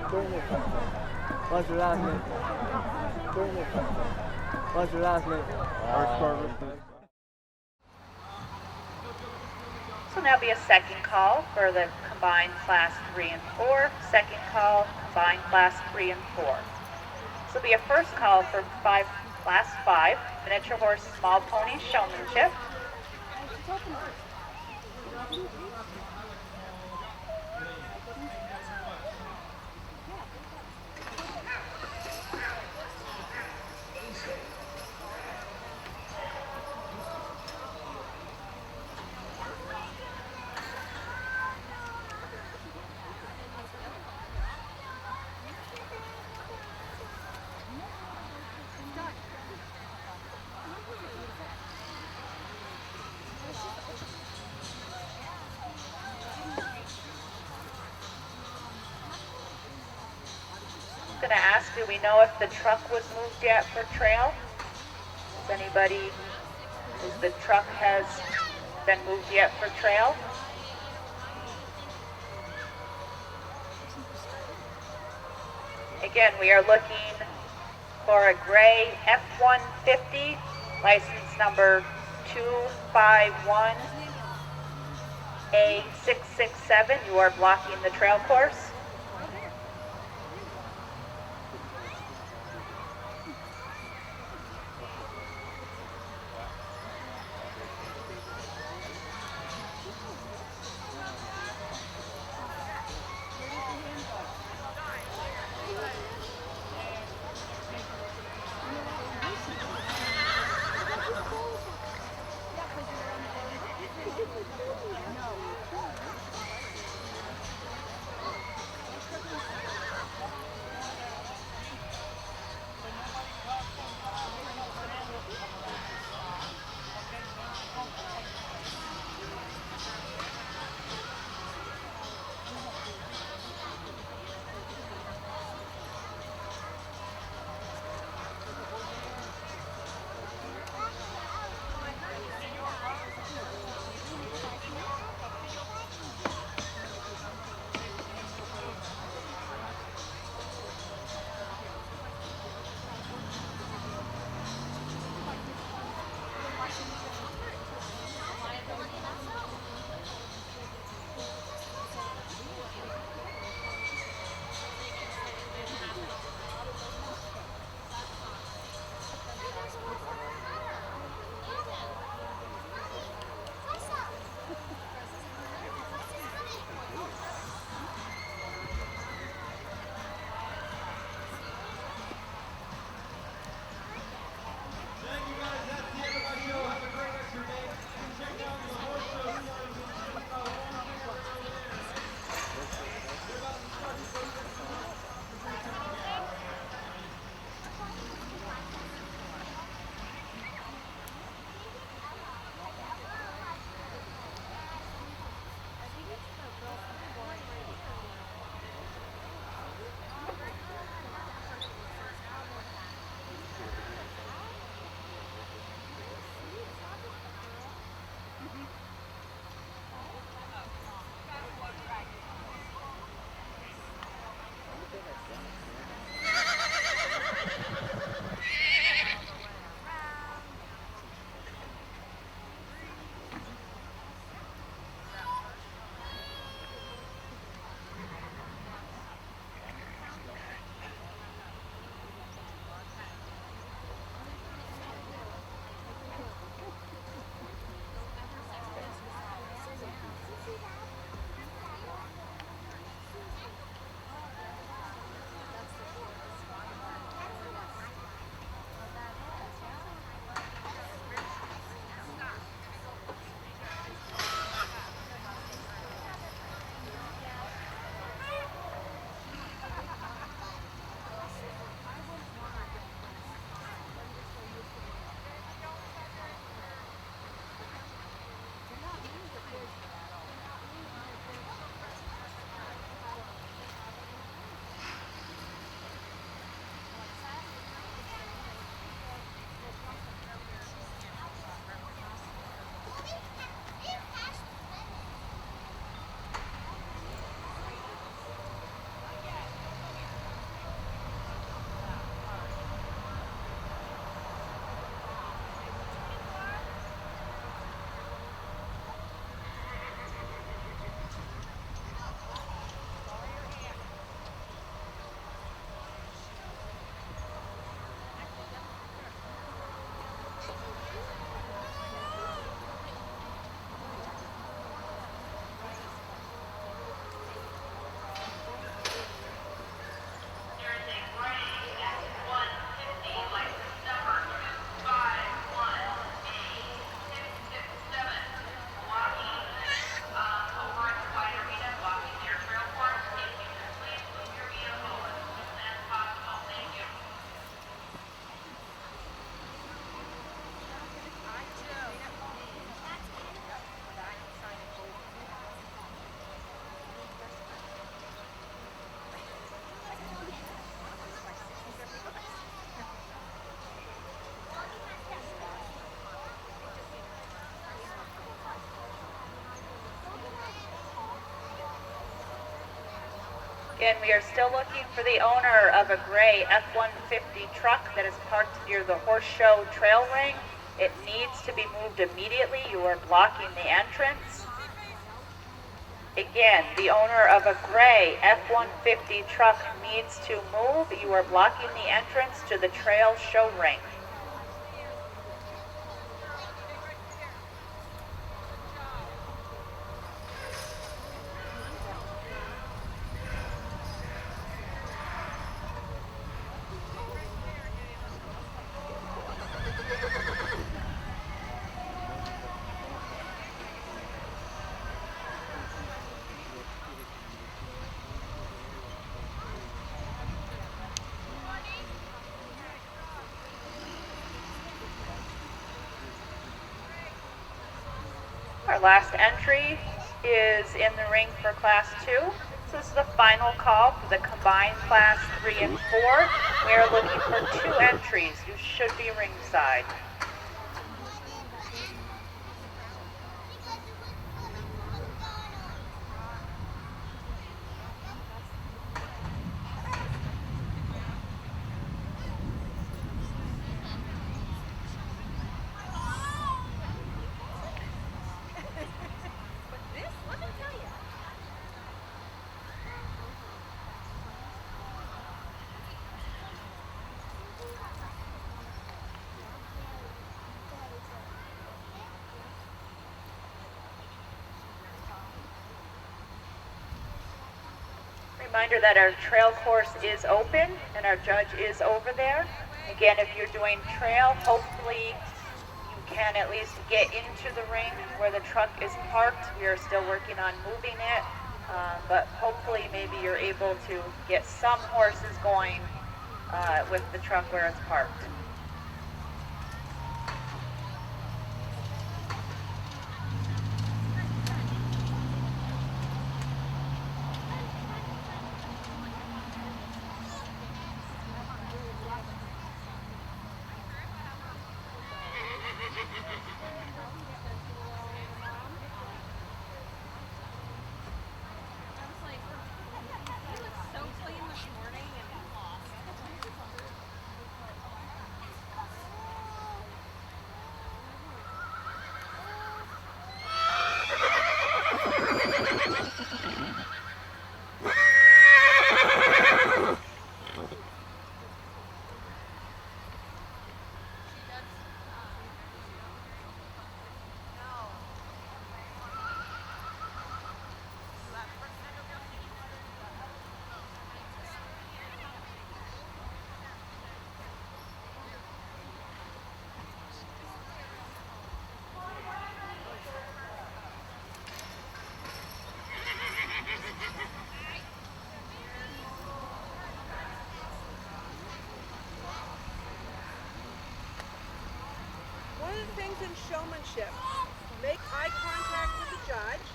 What's your last name? What's your last name? So now be a second call for the combined class 3 and 4. Second call, combined class 3 and 4. This will be a first call for class 5, miniature horse, small pony showmanship. I'm going to ask, do we know if the truck was moved yet for trail? Does anybody, if the truck has been moved yet for trail? Again, we are looking for a gray F-150, license number 251A667. You are blocking the trail course. Again, we are still looking for the owner of a gray F-150 truck that is parked near the Horse Show Trail Ring. It needs to be moved immediately. You are blocking the entrance. Again, the owner of a gray F-150 truck needs to move. You are blocking the entrance to the trail show ring. Our last entry is in the ring for Class 2. So this is the final call for the combined Class 3 and 4. We are looking for 2 entries. You should be ringside. Reminder that our trail course is open and our judge is over there. Again, if you're doing trail, hopefully you can at least get into the ring where the truck is parked. We are still working on moving it, but hopefully maybe you're able to get some horses going with the truck where it's parked. Things in showmanship. Make eye contact with the judge.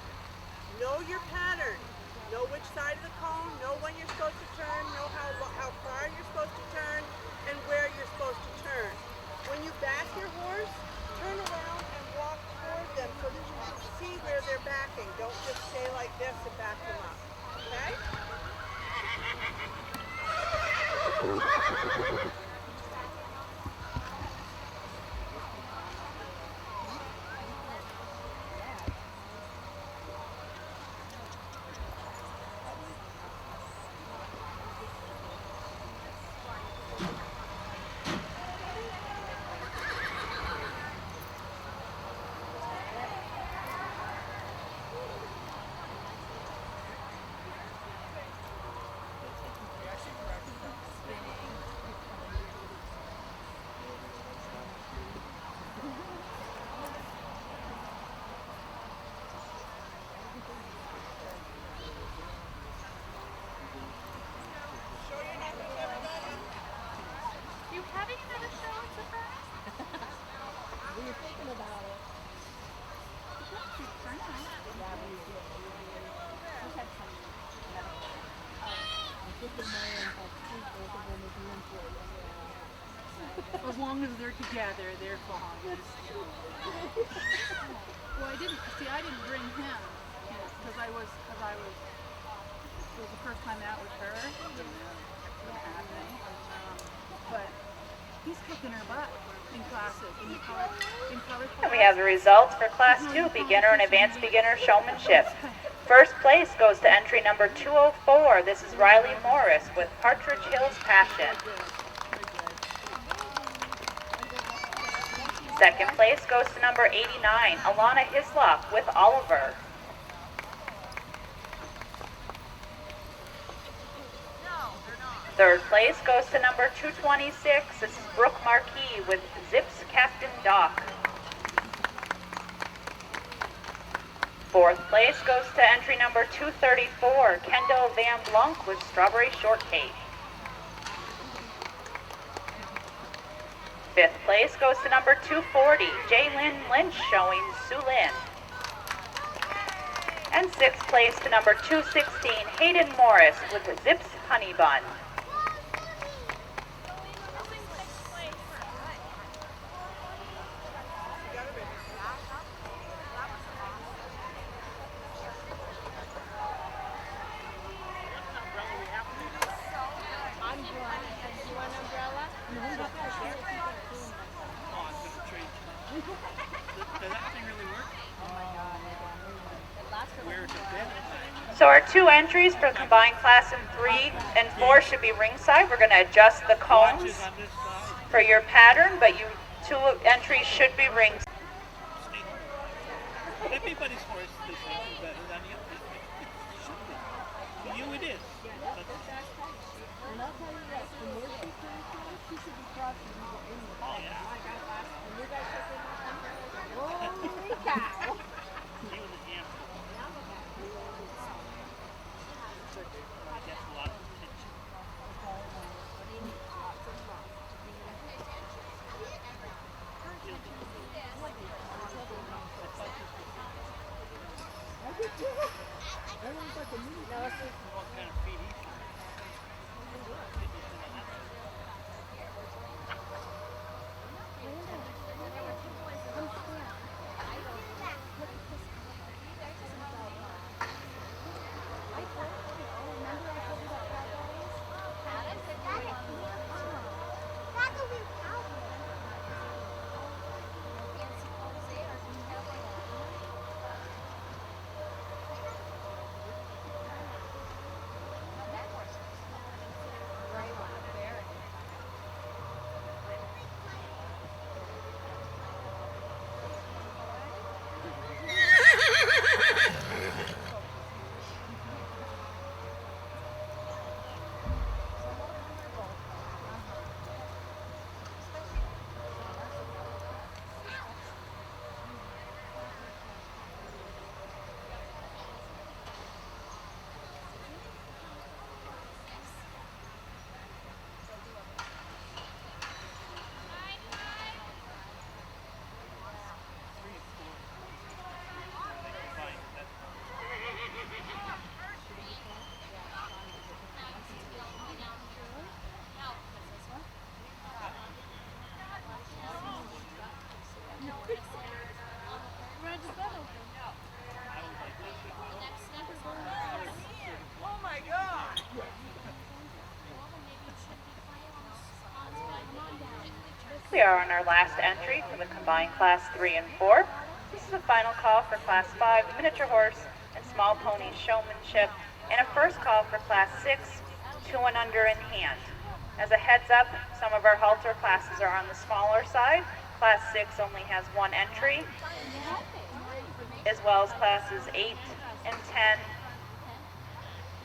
Know your pattern. Know which side of the cone. Know when you're supposed to turn. Know how far you're supposed to turn and where you're supposed to turn. When you back your horse, turn around and walk toward them so that you can see where they're backing. Don't just stay like this and back them up. Okay? As long as they're together, they're fine. Well, I didn't bring him, because I was was the first time out with her. But he's kicking her butt in classes, in color class. And we have the results for Class 2, Beginner and Advanced Beginner Showmanship. First place goes to entry number 204. This is Riley Morris with Partridge Hills Passion. Second place goes to number 89, Alana Hislop with Oliver. Third place goes to number 226. This is Brooke Marquis with Zips Captain Doc. Fourth place goes to entry number 234, Kendall Van Blanc with Strawberry Shortcake. Fifth place goes to number 240, Jaylyn Lynch showing Sue Lynn. And sixth place to number 216, Hayden Morris with Zips Honey Bun. So our two entries for combined class in 3 and 4 should be ringside. We're going to adjust the cones for your pattern, but you two entries should be ringside. Everybody's horse is better than you. For you it is. And I'll tell you what, the more she turns on, she should be crossing you anyway. Oh yeah. Holy cow! He was a hamster. Gets a lot of attention. Everyone's like a mini. What kind of feed he's We are on our last entry for the combined class 3 and 4. This is the final call for class 5, miniature horse and small pony showmanship, and a first call for class 6, 2 and under in hand. As a heads up, some of our halter classes are on the smaller side. Class 6 only has one entry, as well as classes 8 and 10.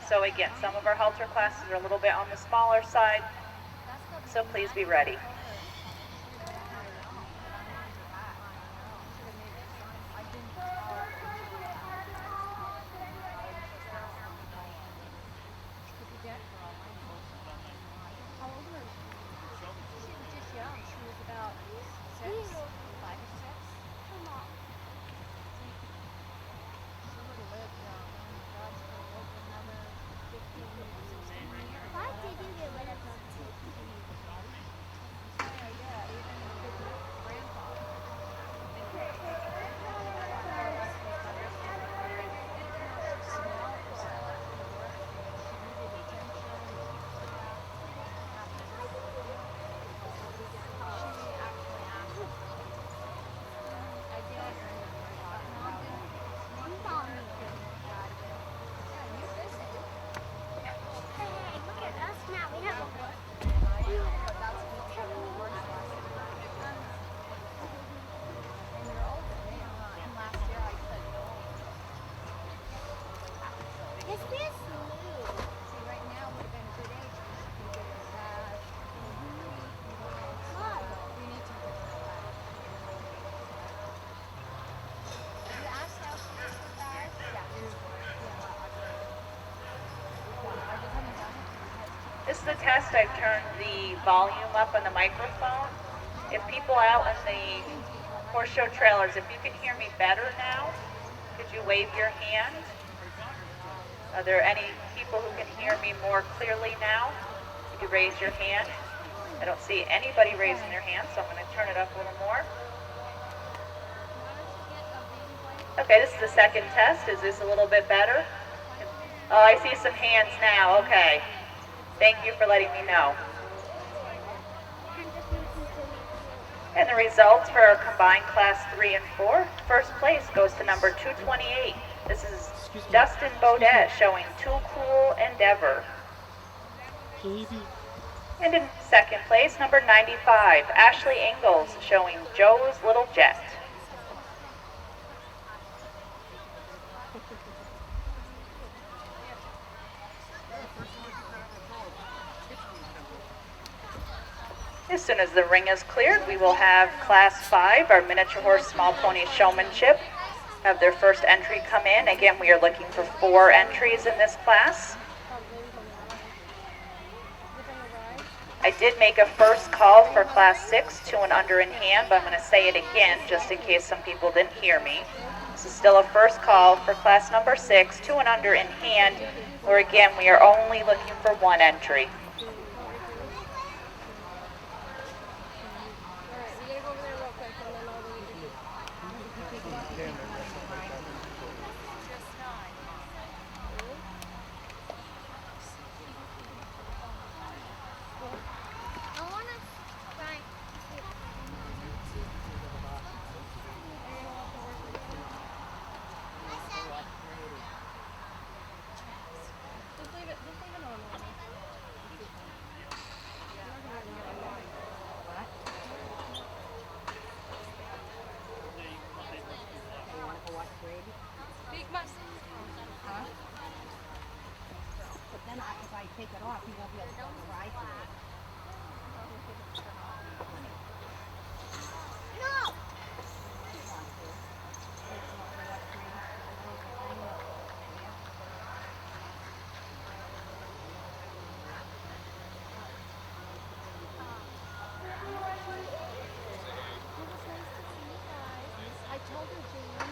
So again, some of our halter classes are a little bit on the smaller side, so please be ready. This is a test. I've turned the volume up on the microphone. If people out in the horse show trailers, if you can hear me better now, could you wave your hand? Are there any people who can hear me more clearly now? You could raise your hand. I don't see anybody raising their hand, so I'm going to turn it up a little more. Okay, this is the second test. Is this a little bit better? Oh, I see some hands now. Okay. Thank you for letting me know. And the results for our combined class 3 and 4. First place goes to number 228. This is Dustin Baudet showing Too Cool Endeavor. And in second place, number 95, Ashley Ingalls showing Joe's Little Jet. As soon as the ring is cleared, we will have Class 5, our miniature horse small pony showmanship, have their first entry come in. Again, we are looking for 4 entries in this class. I did make a first call for Class 6, 2 and under in hand, but I'm going to say it again just in case some people didn't hear me. This is still a first call for Class number 6, 2 and under in hand, where again we are only looking for 1 entry. Take it off, you won't be able to ride through it. No! I told her Jane and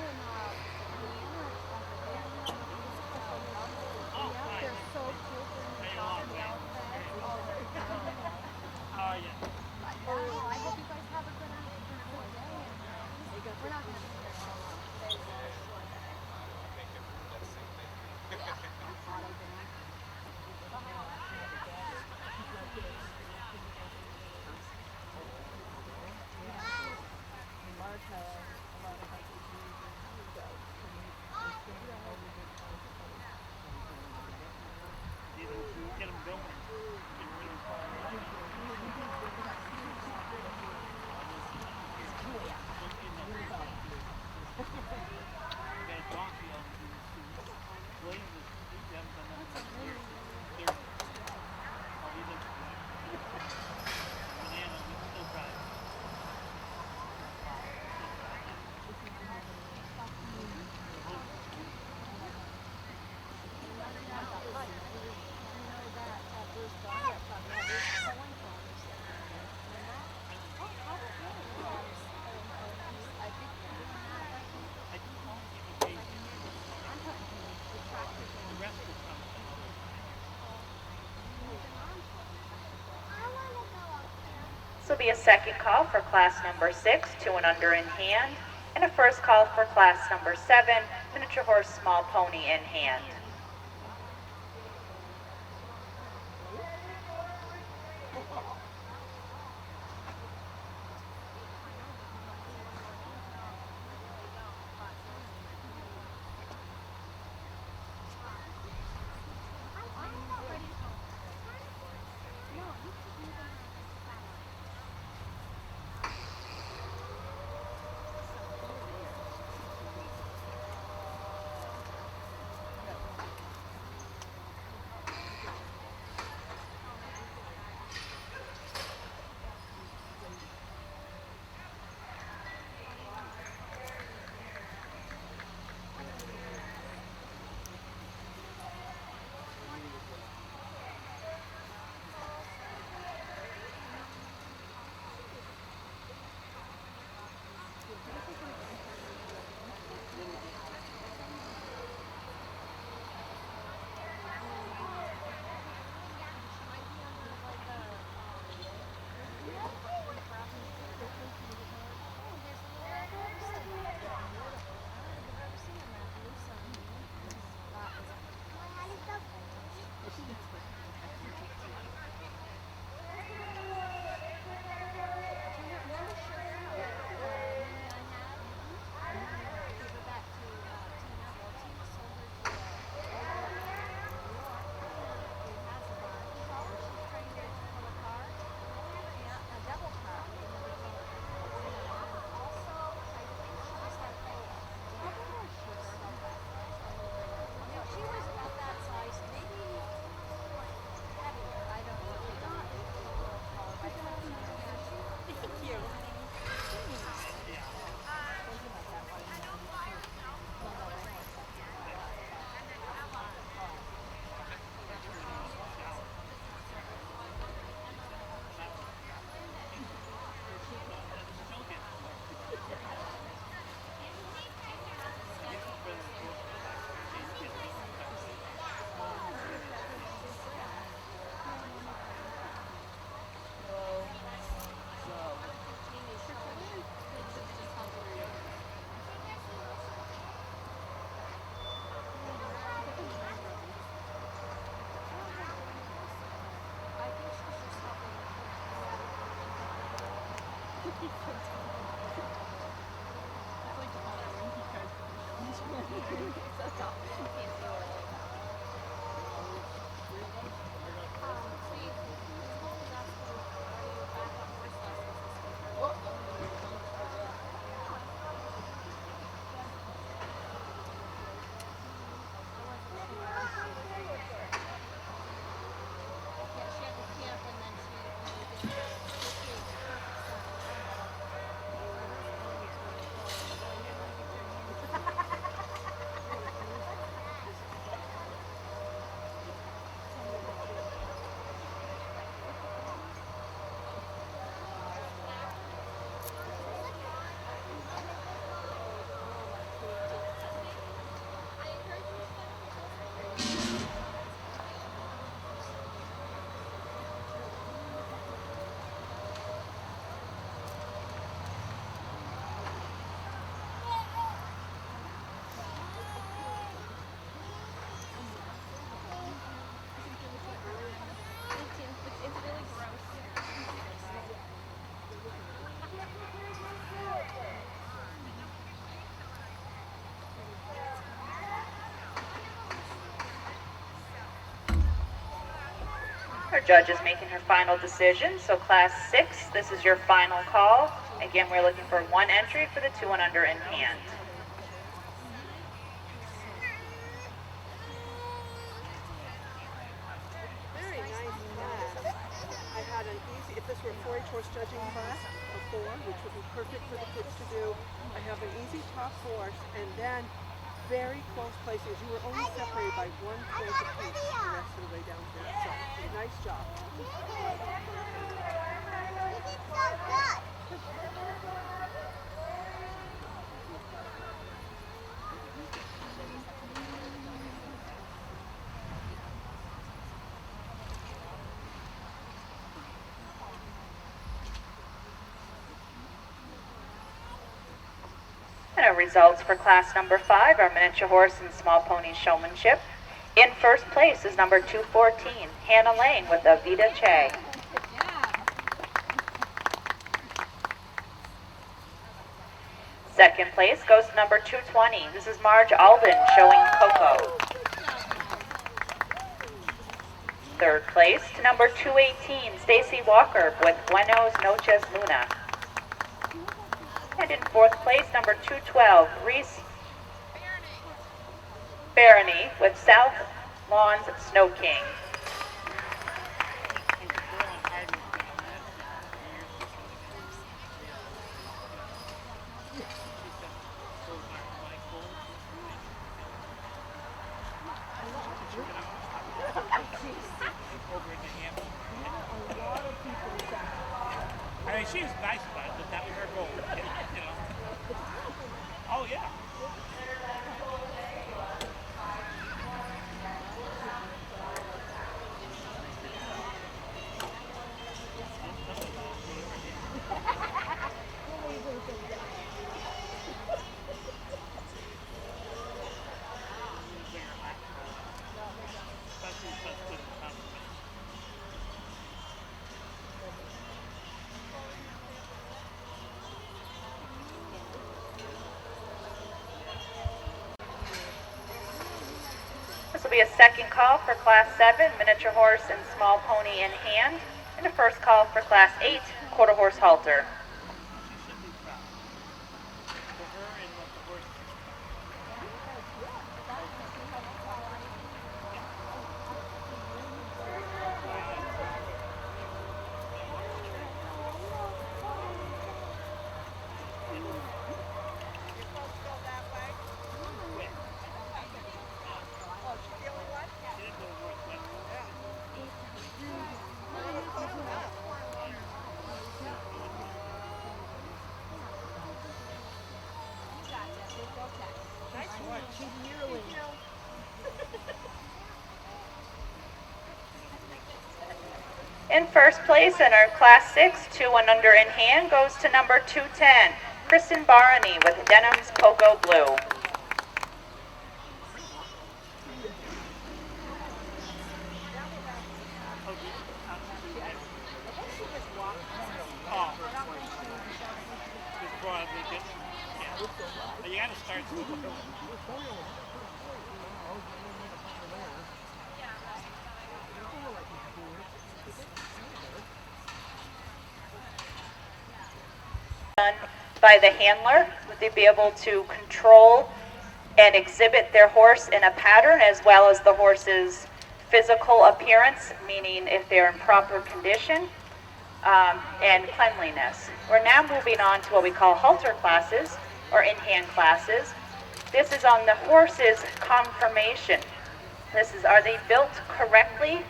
they're so cute. Oh, yeah. Oh, I hope you guys have a good day. We're not going to be here for Get them going. Get really far. Got a donkey on Williams is he haven't done that in years. Oh, he's a banana, we can still try it. This will be a second call for class number 6, 2 and under in hand, and a first call for class number 7, miniature horse small pony in hand. Our judge is making her final decision. So class 6, this is your final call. Again, we're looking for 1 entry for the 2 and under in hand. Very nice class. I had an easy, if this were a 4-H horse judging class, a 4, which would be perfect for the kids to do. I have an easy top horse, and then very close places. You were only separated by 1 point apiece the rest of the way down here. So, nice job. And our results for class number 5 are miniature horse and small pony showmanship. In first place is number 214, Hannah Lane with Avita Che. Second place goes to number 220. This is Marge Alden showing Coco. Third place to number 218, Stacy Walker with Buenos Noches Luna. And in fourth place, number 212, Reese Barony with South Lawns Snow King. I mean, she was nice about it, but that was her goal. You know? Oh, yeah. This will be a second call for Class 7, miniature horse and small pony in hand, and a first call for Class 8, quarter horse halter. In first place in our Class 6, 2 and under in hand, goes to number 210, Kristen Barney with Denim's Cocoa Blue. Oh. Just probably get, yeah. But you gotta start slow. Done by the handler, they'd be able to control and exhibit their horse in a pattern as well as the horse's physical appearance, meaning if they're in proper condition, and cleanliness. We're now moving on to what we call halter classes or in-hand classes. This is on the horse's conformation. This is, are they built correctly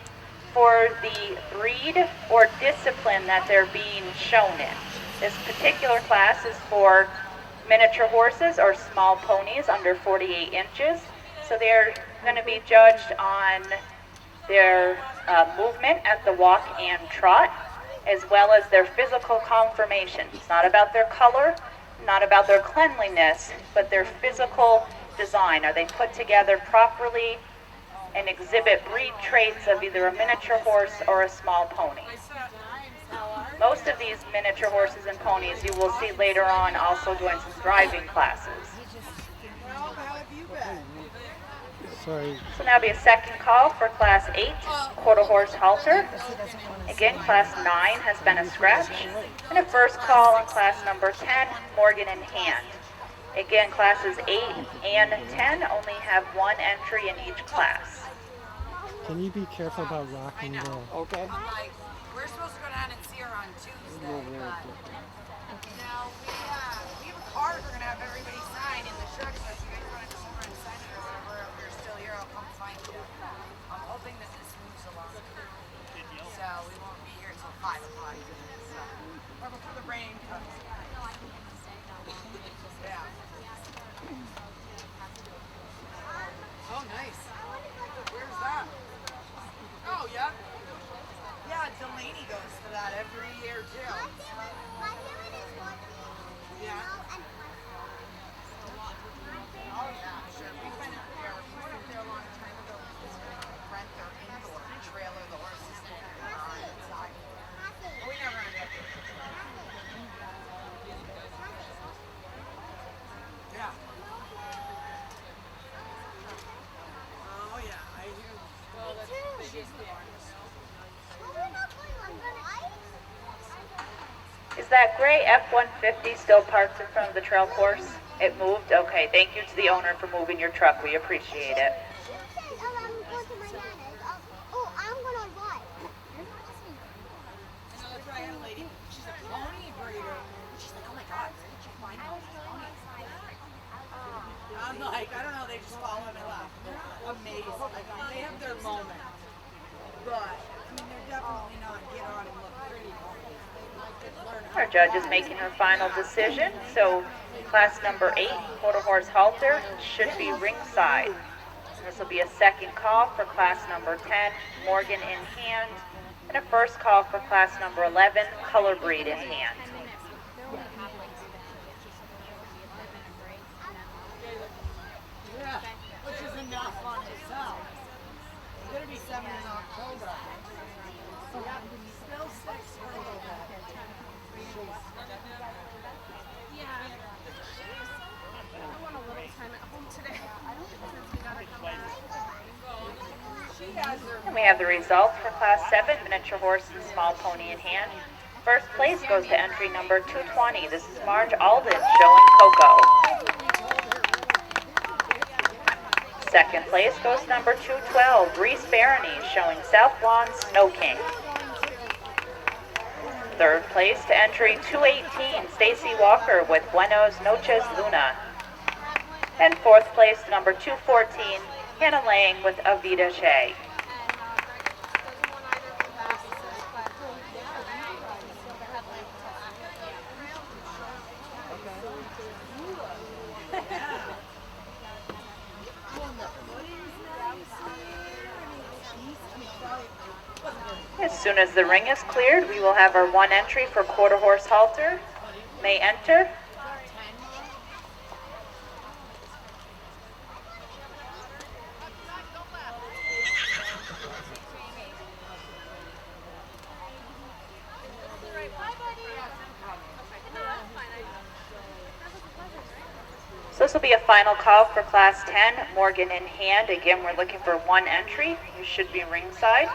for the breed or discipline that they're being shown in? This particular class is for miniature horses or small ponies under 48 inches. So they're going to be judged on their movement at the walk and trot, as well as their physical conformation. It's not about their color, not about their cleanliness, but their physical design. Are they put together properly and exhibit breed traits of either a miniature horse or a small pony? Most of these miniature horses and ponies you will see later on also doing some driving classes. Well, how have you been? Sorry. So now be a second call for Class 8, quarter horse halter. Again, Class 9 has been a scratch. And a first call on Class number 10, Morgan in hand. Again, Classes 8 and 10 only have one entry in each class. Can you be careful about rocking the... Okay. Like, we're supposed to go down and see her on Tuesday, but we have a card we're gonna have everybody sign in the church. So if you guys want to come over and sign it or whatever, if you're still here, I'll come find you. I'm hoping that this moves along. So we won't be here until 5 o'clock. So, or before the rain comes. Yeah. Oh, nice. Where's that? Oh, yeah. Yeah, Delaney goes to that every year, too. Yeah. Oh, yeah, sure. We've been up there. We went up there a long time ago because we rent their indoor trailer, the horses on inside. We never ended up there. Yeah. Oh, yeah, I hear. Well, that's the biggest one. Is that gray F-150 still parked in front of the trail course? It moved? Okay, thank you to the owner for moving your truck. We appreciate it. I had a lady, she's a pony breeder. She's like, oh my God, where did you find all these ponies? I'm like, I don't know, they just follow me left. Amazing. Like, they have their moment. But, I mean, they're definitely not get on and look pretty. Our judge is making her final decision, so class number 8, quarter horse halter, should be ringside. This will be a second call for class number 10, Morgan in hand, and a first call for class number 11, color breed in hand. Yeah, which is enough on itself. It's gonna be 7 in October. Yeah, still 6 for a little bit. And we have the results for class 7, miniature horse and small pony in hand. First place goes to entry number 220. This is Marge Alden showing Coco. Second place goes to number 212, Reese Barony showing South Lawn Snow King. Third place to entry 218, Stacy Walker with Buenos Noches Luna. And fourth place, number 214, Hannah Lang with Avita Shea. As soon as the ring is cleared, we will have our one entry for quarter horse halter. May enter. will be a final call for Class 10, Morgan in hand. Again, we're looking for one entry. You should be ringside.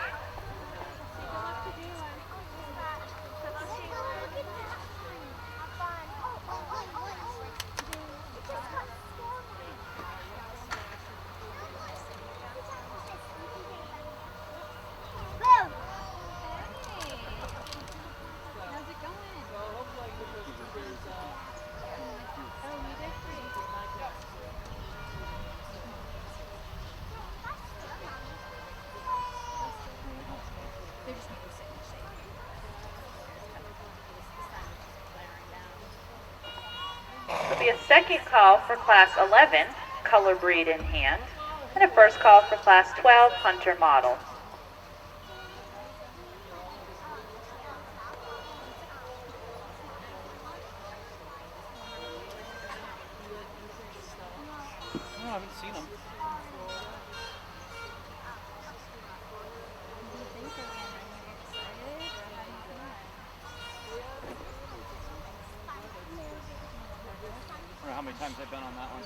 This will be a second call for Class 11, Color Breed in hand, and a first call for Class 12, Hunter Model. No, I haven't seen them. I don't know how many times I've been on that one.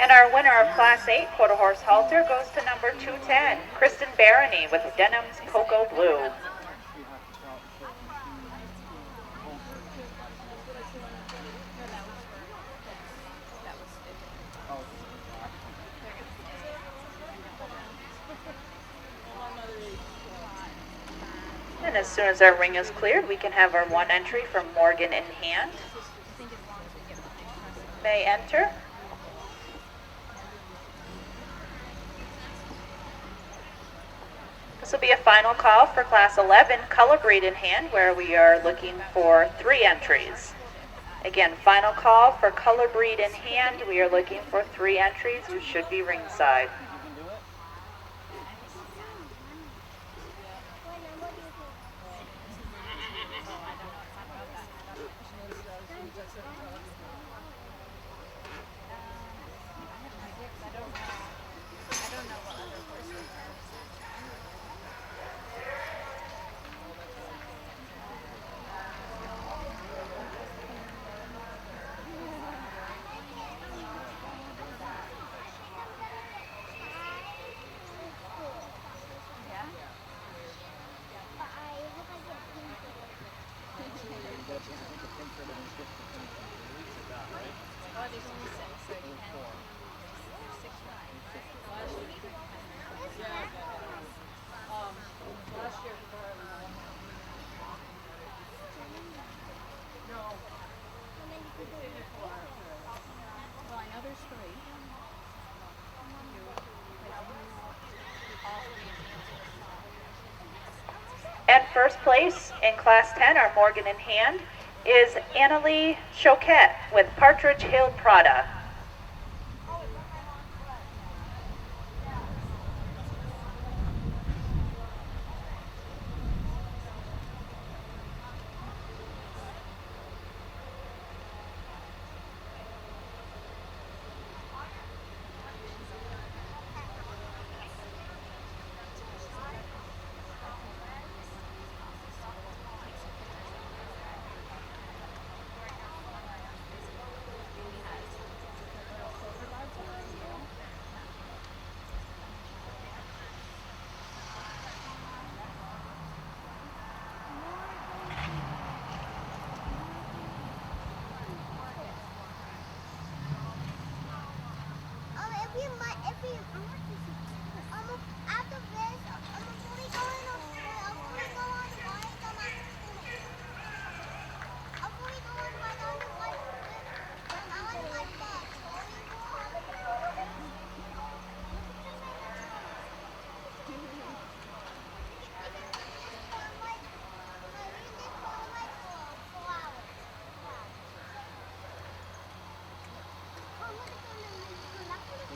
And our winner of Class 8 quarter horse halter goes to number 210, Kristen Barony with Denim's Cocoa Blue. And as soon as our ring is cleared, we can have our one entry from Morgan in hand. May enter. This will be a final call for Class 11, Color Breed in hand, where we are looking for 3 entries. Again, final call for Color Breed in hand. We are looking for 3 entries. You should be ringside. At first place in Class 10, our Morgan in hand, is Annalie Choquette with Partridge Hill Prada.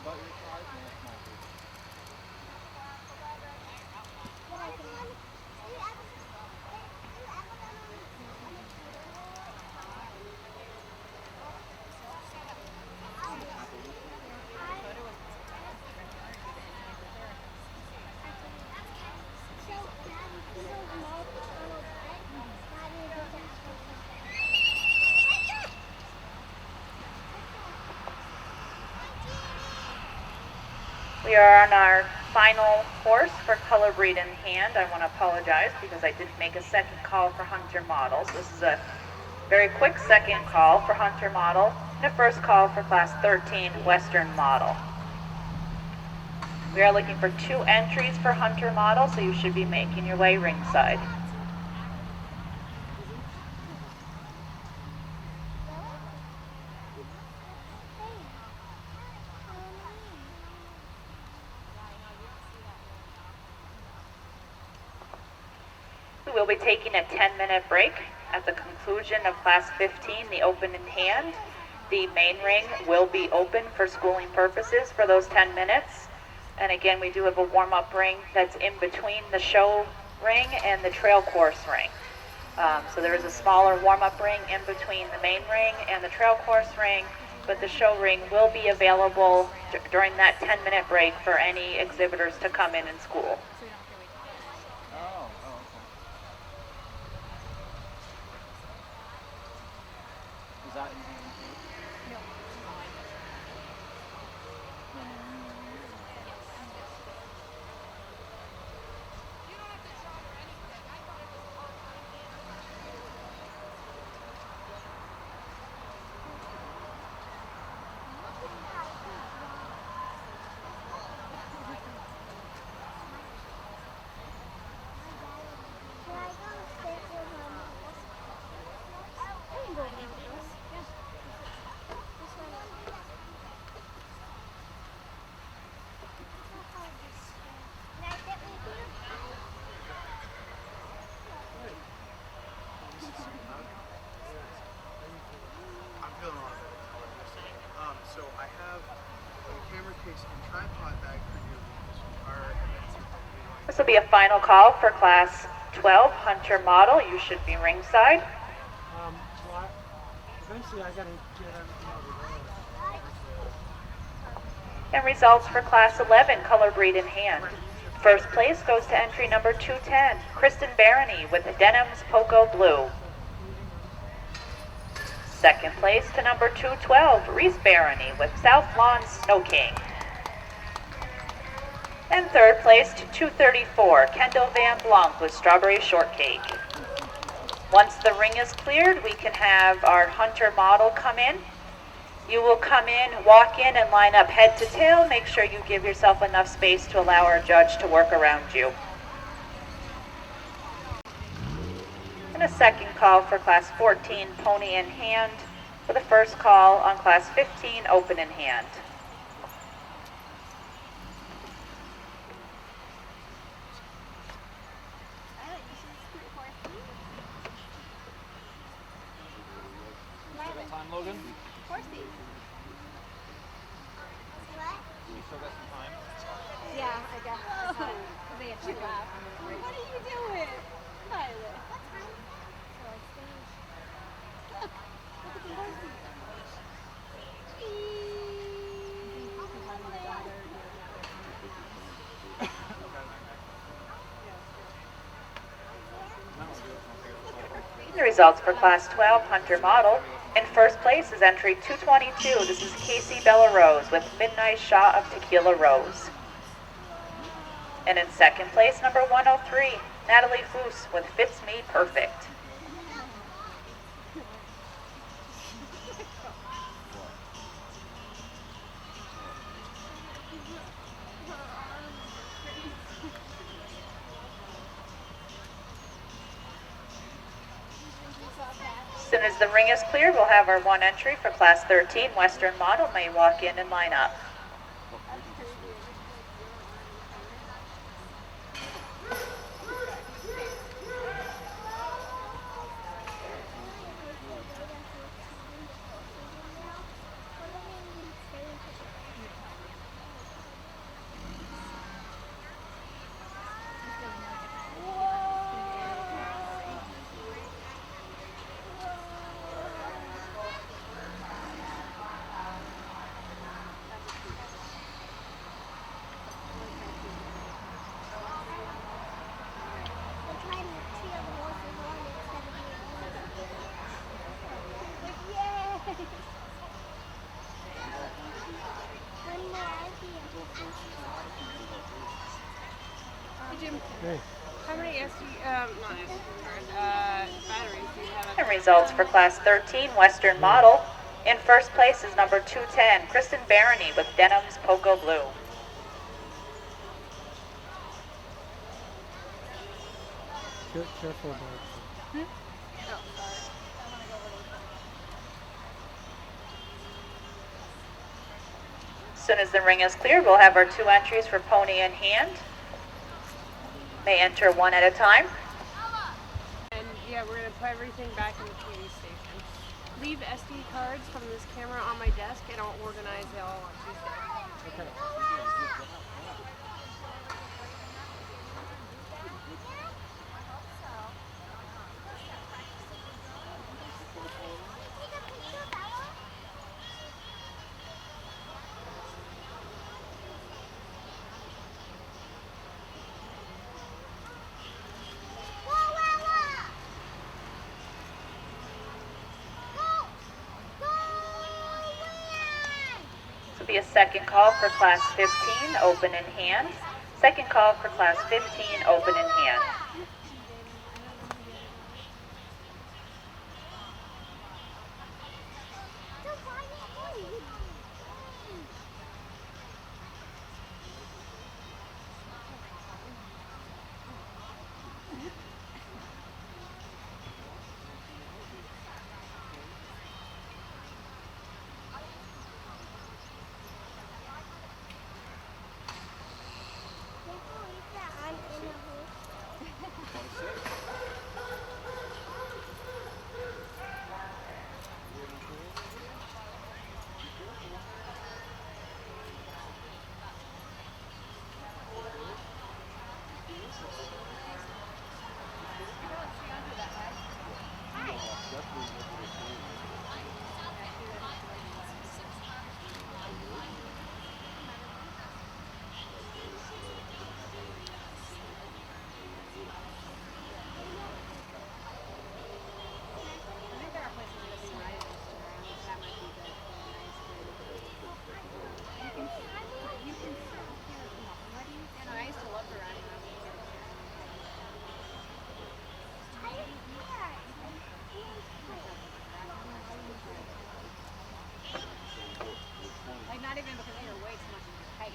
What about your cars? No, it's not. We are on our final course for color breed in hand. I want to apologize because I didn't make a second call for hunter models. This is a very quick second call for hunter model and a first call for class 13 western model. We are looking for 2 entries for hunter model, so you should be making your way ringside. We will be taking a 10-minute break at the conclusion of class 15, the open in hand. The main ring will be open for schooling purposes for those 10 minutes. And again, we do have a warm-up ring that's in between the show ring and the trail course ring. So there is a smaller warm-up ring in between the main ring and the trail course ring, but the show ring will be available during that 10-minute break for any exhibitors to come in school. Is that I'm feeling all right. So I have a camera case and tripod bag for you. This will be a final call for class 12 hunter model. You should be ringside. Well, eventually I gotta get everything over there. And results for class 11 color breed in hand. First place goes to entry number 210, Kristen Barony with Denim's Poco Blue. Second place to number 212, Reese Barony with South Lawn Snow King. And third place to 234, Kendall Van Blanc with Strawberry Shortcake. Once the ring is cleared, we can have our hunter model come in. You will come in, walk in, and line up head to tail. Make sure you give yourself enough space to allow our judge to work around you. And a second call for class 14, pony in hand, with a first call on class 15, open in hand. time, Logan? Horsey. What? You still got some time? Yeah, I guess. They had took off. What are you doing? Violet. What time? So I finished. Look. Look at the horsey. The results for class 12 hunter model. In first place is entry 222. This is Casey Bella Rose with Midnight Shot of Tequila Rose. And in second place, number 103, Natalie Foose with Fits Me Perfect. As soon as the ring is cleared, we'll have our one entry for class 13 Western model. May walk in and line up. Jim, Hey. how many not SD cards, batteries do you have? And results for Class 13 Western Model. In first place is number 210, Kristen Barony with Denim's Poco Blue. Careful about it. As soon as the ring is cleared, we'll have our 2 entries for pony in hand. May enter one at a time. And yeah, we're gonna put everything back in the TV station. Leave SD cards from this camera on my desk, and I'll organize it all on Tuesday. Okay. This will be a second call for Class 15, open in hand. Second call for Class 15, open in hand. Not even because you're way too much of a height.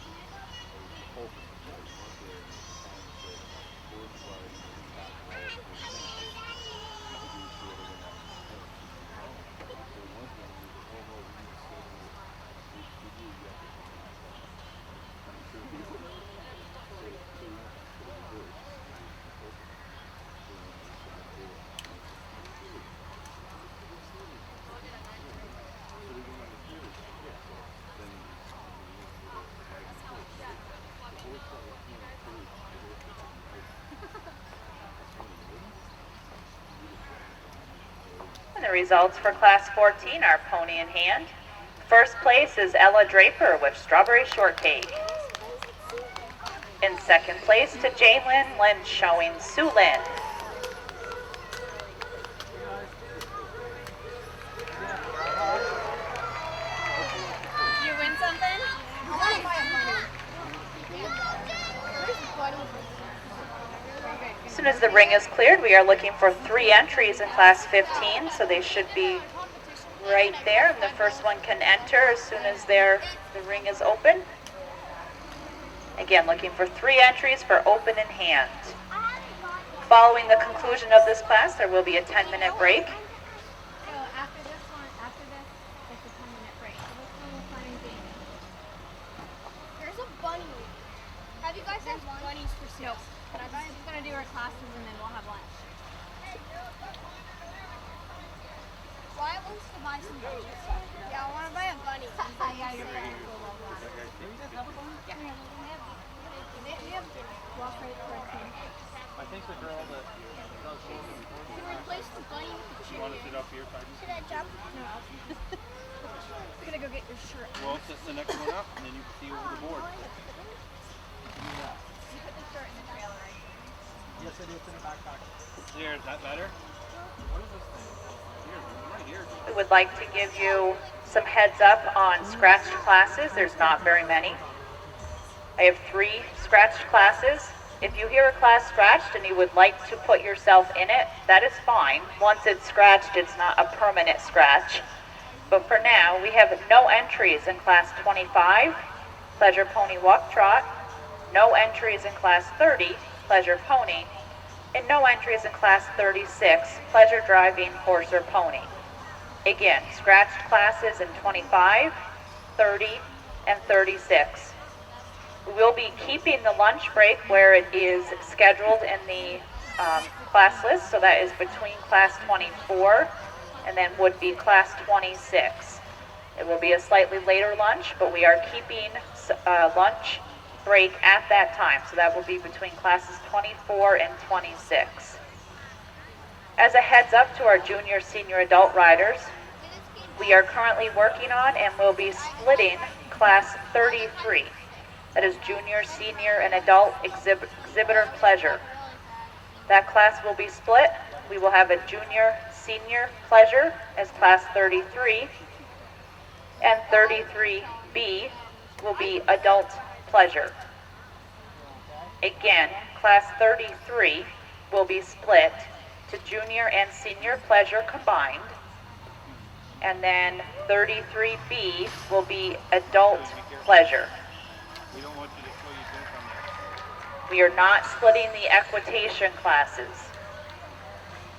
And the results for Class 14 are pony in hand. First place is Ella Draper with Strawberry Shortcake. In second place to Jalen Lynch showing Sue Lynn. You win something? I want to buy a bunny. As soon as the ring is cleared, we are looking for 3 entries in Class 15, so they should be right there. And the first one can enter as soon as the ring is open. Again, looking for 3 entries for open in hand. Following the conclusion of this class, there will be a 10-minute break. So after this, it's a 10-minute break. So let's go with fun and gaming. There's a bunny. Have you guys had bunnies for sale? Nope. But I'm just gonna do our classes and then we'll have lunch. Why wants to buy some bunnies? Yeah, I want to buy a bunny. Yeah, your parents will love that. Yeah. We have Walk right towards me. I think the girl that does social before to replace the bunny with the you chicken. want to sit up here so I can Should I jump? No. I'm gonna go get your shirt. well, sit the next one up and then you can see over the board. You put the shirt in the trailer, right? Yes, I do. It's in the backpack. There, is that better? What is this thing? Here, right here. We would like to give you some heads up on scratched classes. There's not very many. I have 3 scratched classes. If you hear a class scratched and you would like to put yourself in it, that is fine. Once it's scratched, it's not a permanent scratch. But for now, we have no entries in class 25, Pleasure Pony Walk Trot, no entries in class 30, Pleasure Pony, and no entries in class 36, Pleasure Driving Horse or Pony. Again, scratched classes in 25, 30, and 36. We will be keeping the lunch break where it is scheduled in the class list, so that is between class 24 and then would be class 26. It will be a slightly later lunch, but we are keeping lunch break at that time, so that will be between classes 24 and 26. As a heads up to our junior, senior adult riders, we are currently working on and will be splitting class 33. That is junior, senior, and adult exhibitor pleasure. That class will be split. We will have a junior, senior pleasure as class 33, and 33B will be adult pleasure. Again, class 33 will be split to junior and senior pleasure combined, and then 33B will be adult pleasure. We don't want you to show you jump on that. We are not splitting the equitation classes.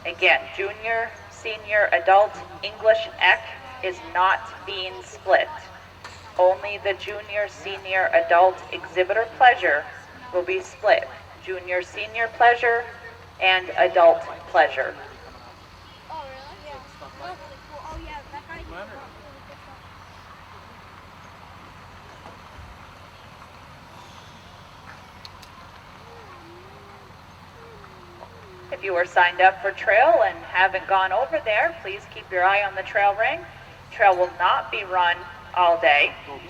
Again, junior, senior, adult, English, EC is not being split. Only the junior, senior, adult exhibitor pleasure will be split. Junior, senior pleasure, and adult pleasure. Oh, really? Yeah. Oh, really cool. Oh, yeah, that guy. If you are signed up for trail and haven't gone over there, please keep your eye on the trail ring. Trail will not be run all day, Go get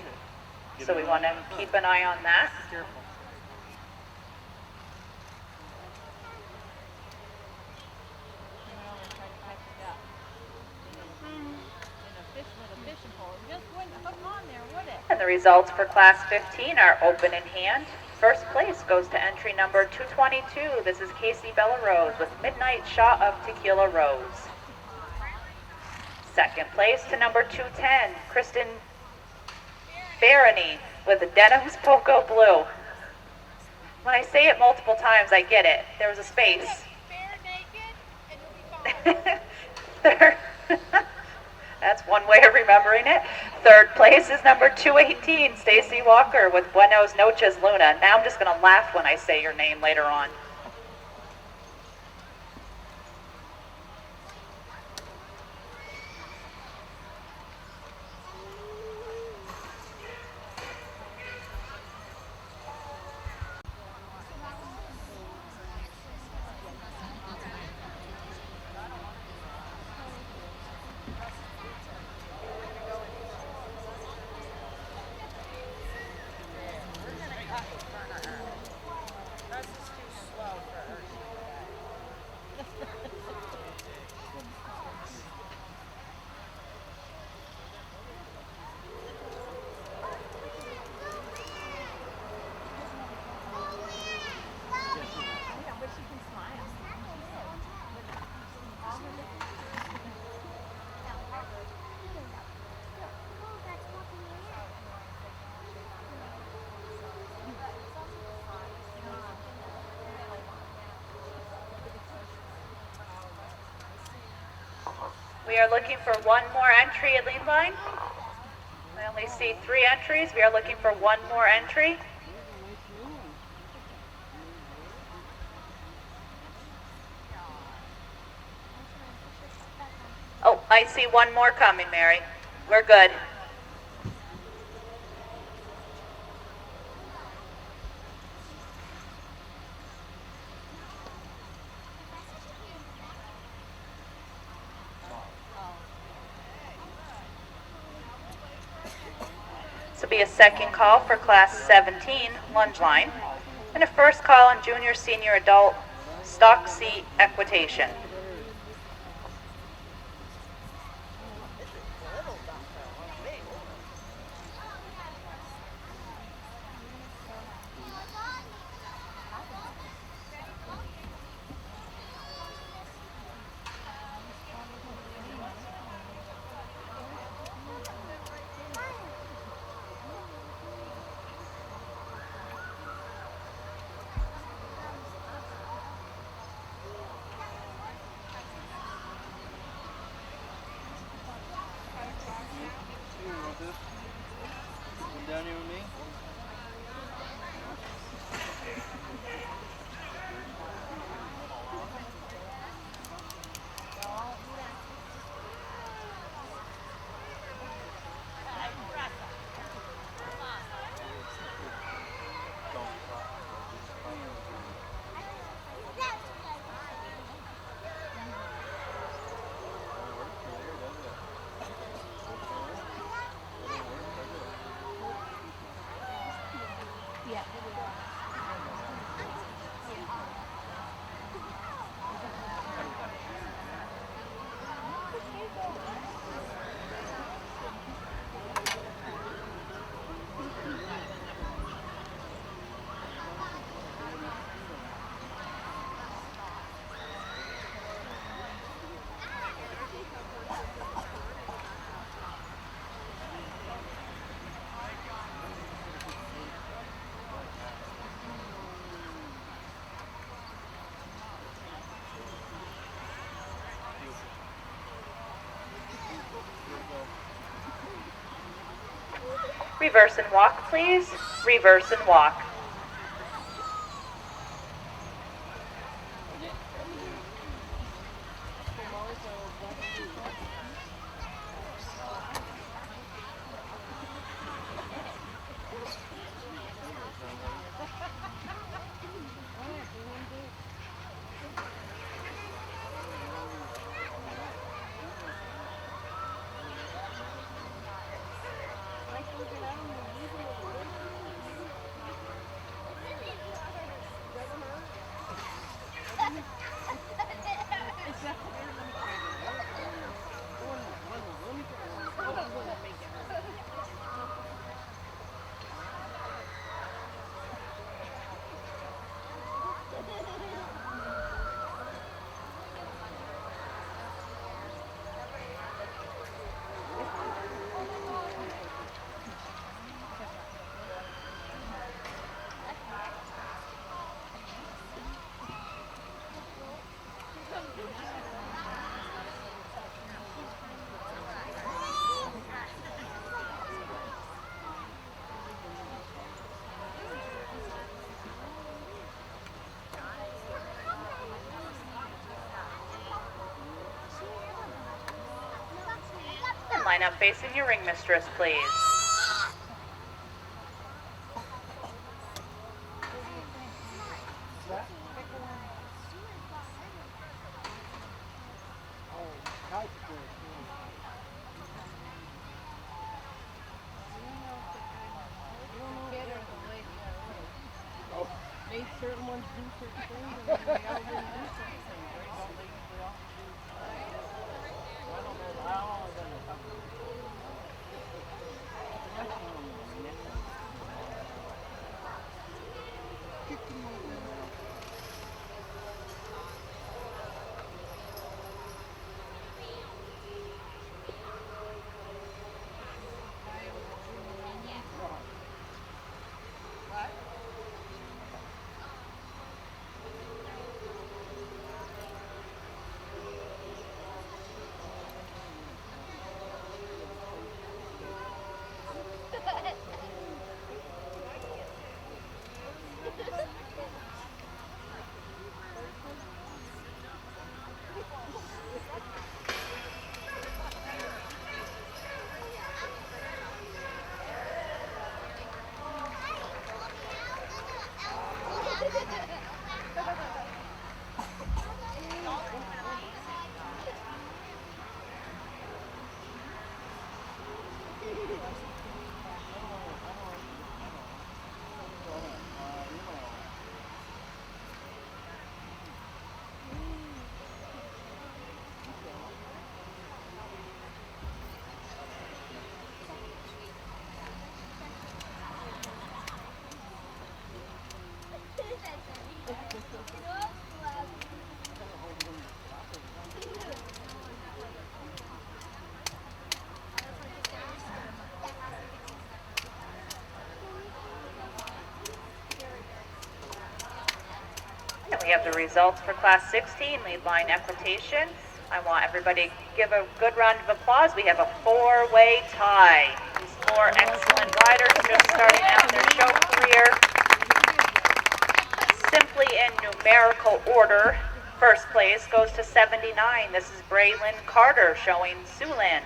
it. so we want to keep an eye on that. Careful. And the results for class 15 are open in hand. First place goes to entry number 222. This is Casey Bella Rose with Midnight Shot of Tequila Rose. Second place to number 210, Kristen Barony with the Denim's Poco Blue. When I say it multiple times, I get it. There was a space. Third, that's one way of remembering it. Third place is number 218, Stacy Walker with Buenos Noches Luna. Now I'm just going to laugh when I say your name later on. We are looking for one more entry at lead line. I only see 3 entries. We are looking for one more entry. Oh, I see one more coming, Mary. We're good. This will be a second call for class 17, lunge line, and a first call on junior, senior, adult, stock seat equitation. Reverse and walk, please. Reverse and walk. Line up facing your ring mistress, please. Made certain ones do certain things, and then they all didn't do certain things, right? Don't they usually all do? I don't know how long is that gonna come. And we have the results for Class 16 lead line equitation. I want everybody to give a good round of applause. We have a four-way tie. These four excellent riders just starting out their show career. Simply in numerical order, first place goes to 79. This is Braylon Carter showing Siouxland.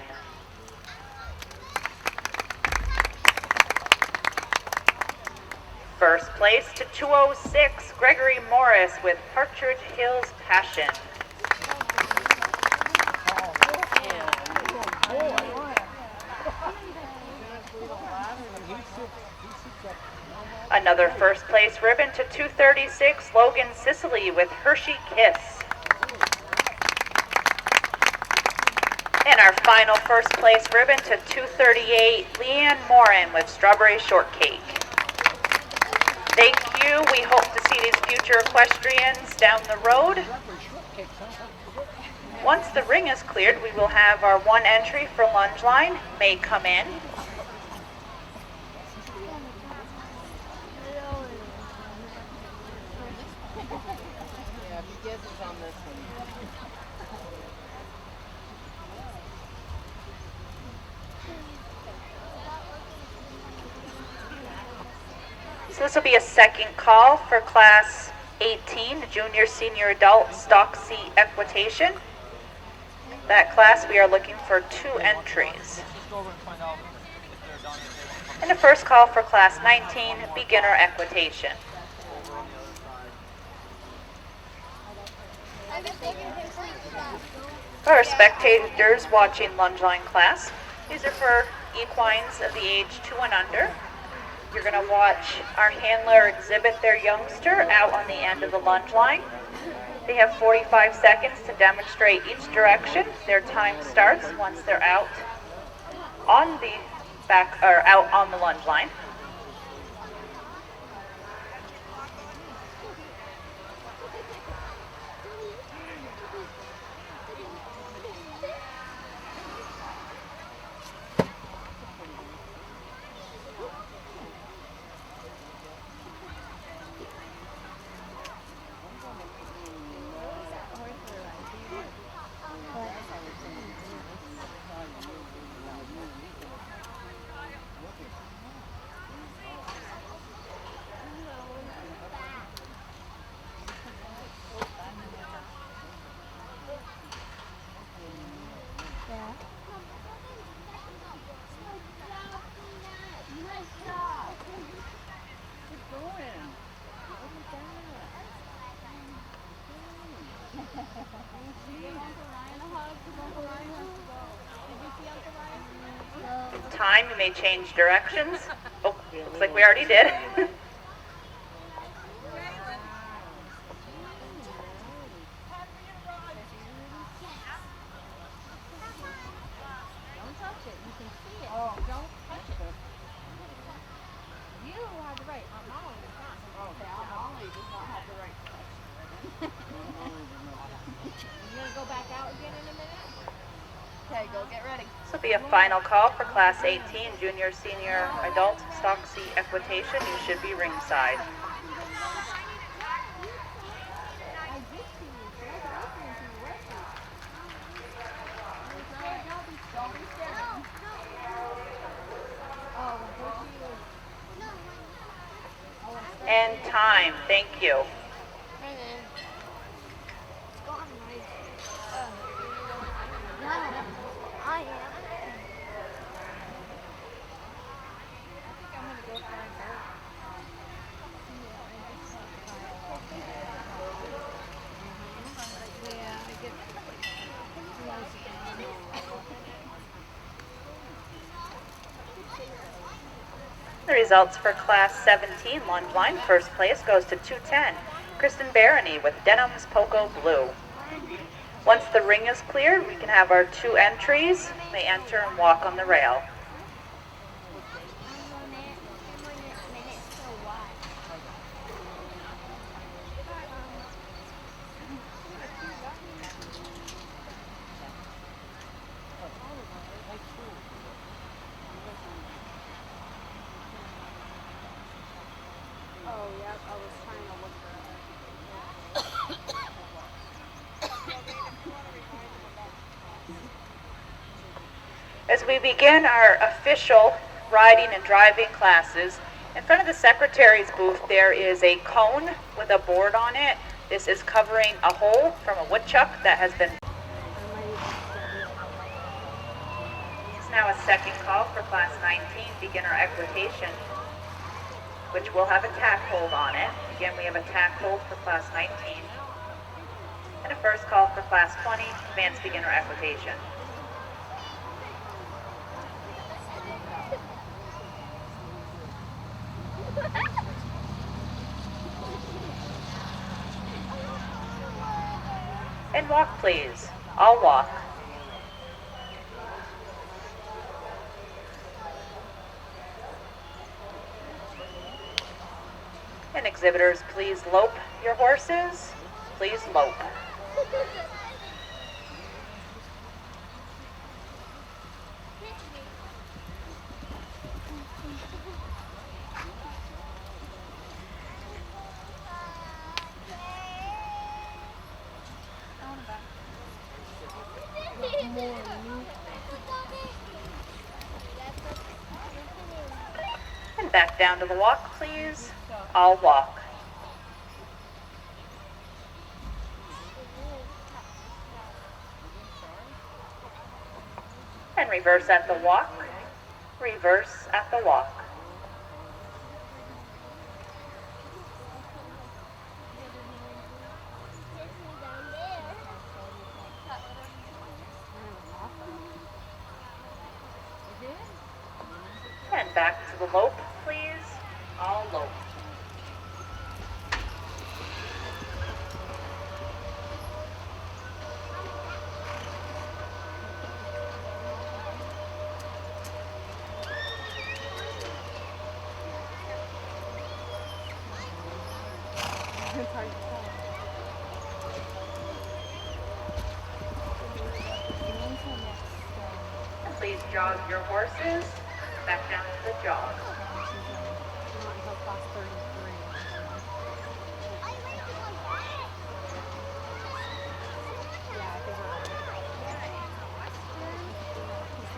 First place to 206, Gregory Morris with Partridge Hills Passion. Another first place ribbon to 236, Logan Sicily with Hershey Kiss. And our final first place ribbon to 238, Leanne Morin with Strawberry Shortcake. Thank you. We hope to see these future equestrians down the road. Once the ring is cleared, we will have our one entry for lunge line. May come in. Yeah, if he gets us on this one. So this will be a second call for Class 18, Junior Senior Adult Stock C Equitation. That class, we are looking for 2 entries. Just go over and find out if they're done. And the first call for Class 19, Beginner Equitation. Over on the other side. For our spectators watching lunge line class, these are for equines of the age 2 and under. You're going to watch our handler exhibit their youngster out on the end of the lunge line. They have 45 seconds to demonstrate each direction. Their time starts once they're out on the out on the lunge line. Time, you may change directions. Oh, looks like we already did. This will be a final call for Class 18, Junior Senior Adult Stock C Equitation. You should be ringside. And time, thank you. The results for Class 17 lunge line, first place goes to 210, Kristen Barony with Denham's Poco Blue. Once the ring is cleared, we can have our 2 entries. They enter and walk on the rail. As we begin our official riding and driving classes, in front of the secretary's booth there is a cone with a board on it. This is covering a hole from a woodchuck that has been... It's now a second call for Class 19, Beginner Equitation, which will have a tack hold on it. Again, we have a tack hold for Class 19. And a first call for Class 20, Advanced Beginner Equitation. And walk, please. I'll walk. And exhibitors, please lope your horses. Please lope. And back down to the walk, please. all walk. And reverse at the walk, reverse at the walk. And back to the lope, please, all lope. Please jog your horses back down to the jog.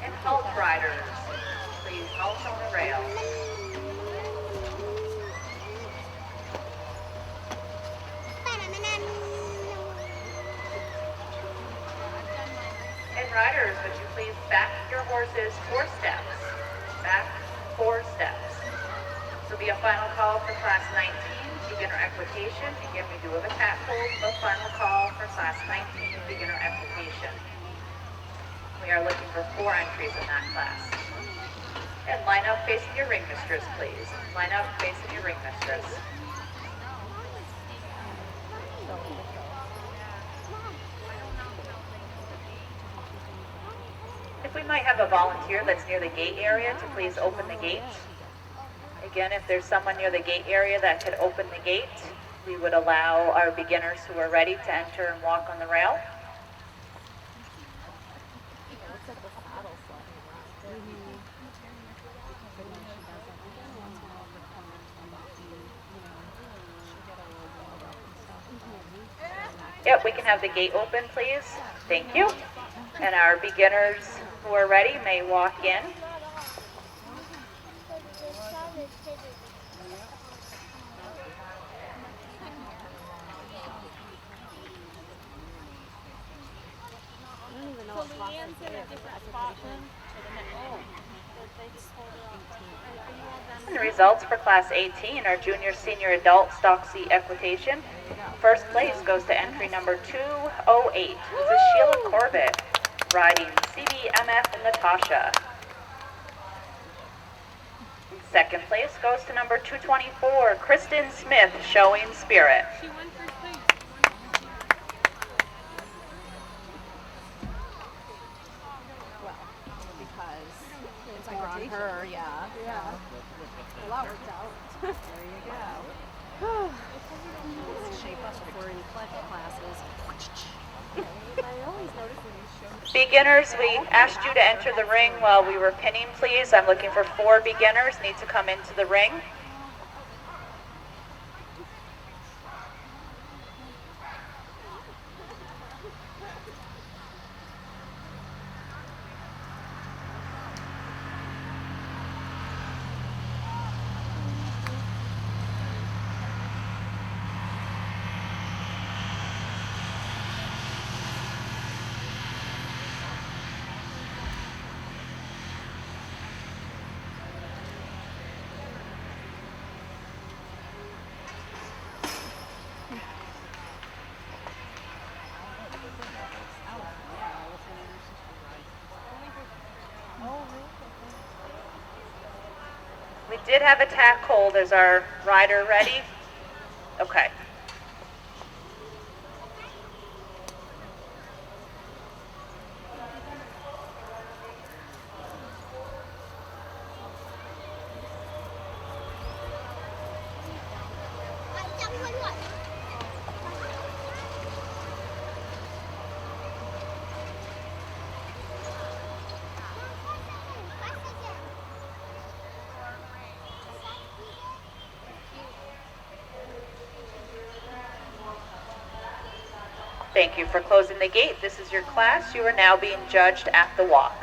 And halt riders, please halt on the rail. And riders, would you please back your horses 4 steps? Back 4 steps. This will be a final call for class 19, beginner equitation. Again, we do have a tack hold, but final call for class 19, beginner equitation. We are looking for 4 entries in that class. And line up facing your ring mistress, please. Line up facing your ring mistress. If we might have a volunteer that's near the gate area to please open the gate. Again, if there's someone near the gate area that could open the gate, we would allow our beginners who are ready to enter and walk on the rail. Yep, we can have the gate open, please. Thank you. And our beginners who are ready may walk in. So Leanne's in a different spot then? And the results for class 18 are junior senior adult stock C equitation. First place goes to entry number 208. This is Sheila Corbett riding CBMF Natasha. Second place goes to number 224, Kristen Smith, showing Spirit. She won first place. It's on her, yeah. Yeah. Well, that worked out. There you go. Shape us if we're in classes. I always notice when you show. Beginners, we asked you to enter the ring while we were pinning, please. I'm looking for 4 beginners, need to come into the ring. We did have a tack hold. Is our rider ready? Okay. Thank you for closing the gate. This is your class. You are now being judged at the walk.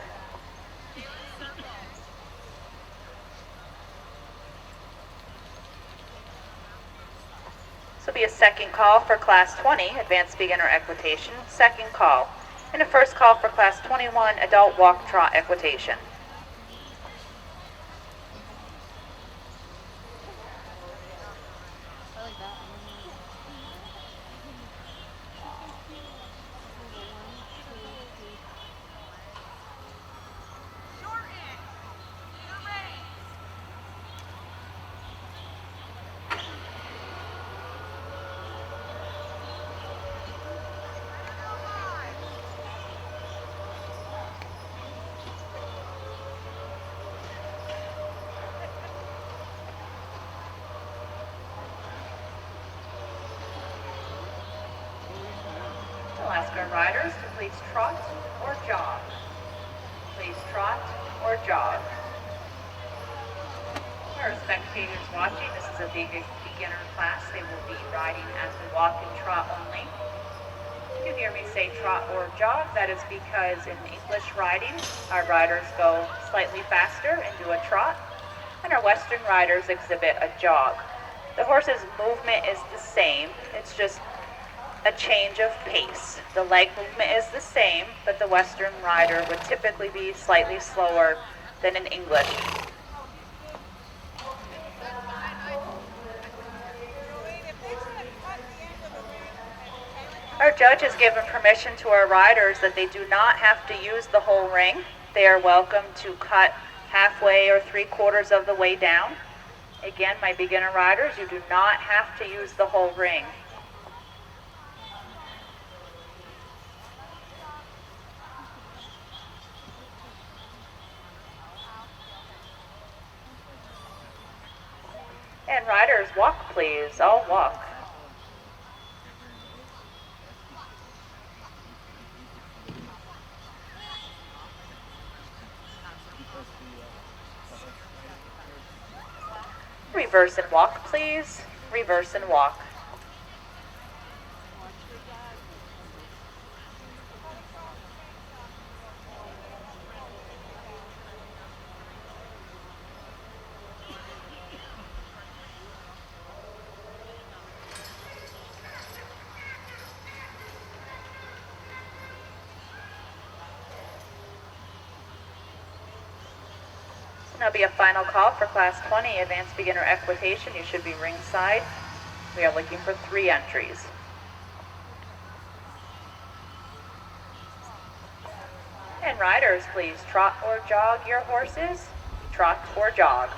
second call for Class 20, Advanced Beginner Equitation, second call. And a first call for Class 21, Adult Walk Trot Equitation. We'll ask our riders to please trot or jog. Please trot or jog. For our spectators watching, this is a beginner class. They will be riding at the walk and trot only. If you hear me say trot or jog, that is because in English riding, our riders go slightly faster and do a trot, and our Western riders exhibit a jog. The horse's movement is the same, it's just a change of pace. The leg movement is the same, but the Western rider would typically be slightly slower than in English. Our judge has given permission to our riders that they do not have to use the whole ring. They are welcome to cut halfway or 3/4 of the way down. Again, my beginner riders, you do not have to use the whole ring. And riders, walk please, all walk. Reverse and walk please, reverse and walk. There'll be a final call for Class 20, Advanced Beginner Equitation. You should be ringside. We are looking for 3 entries. And riders, please trot or jog your horses. Trot or jog.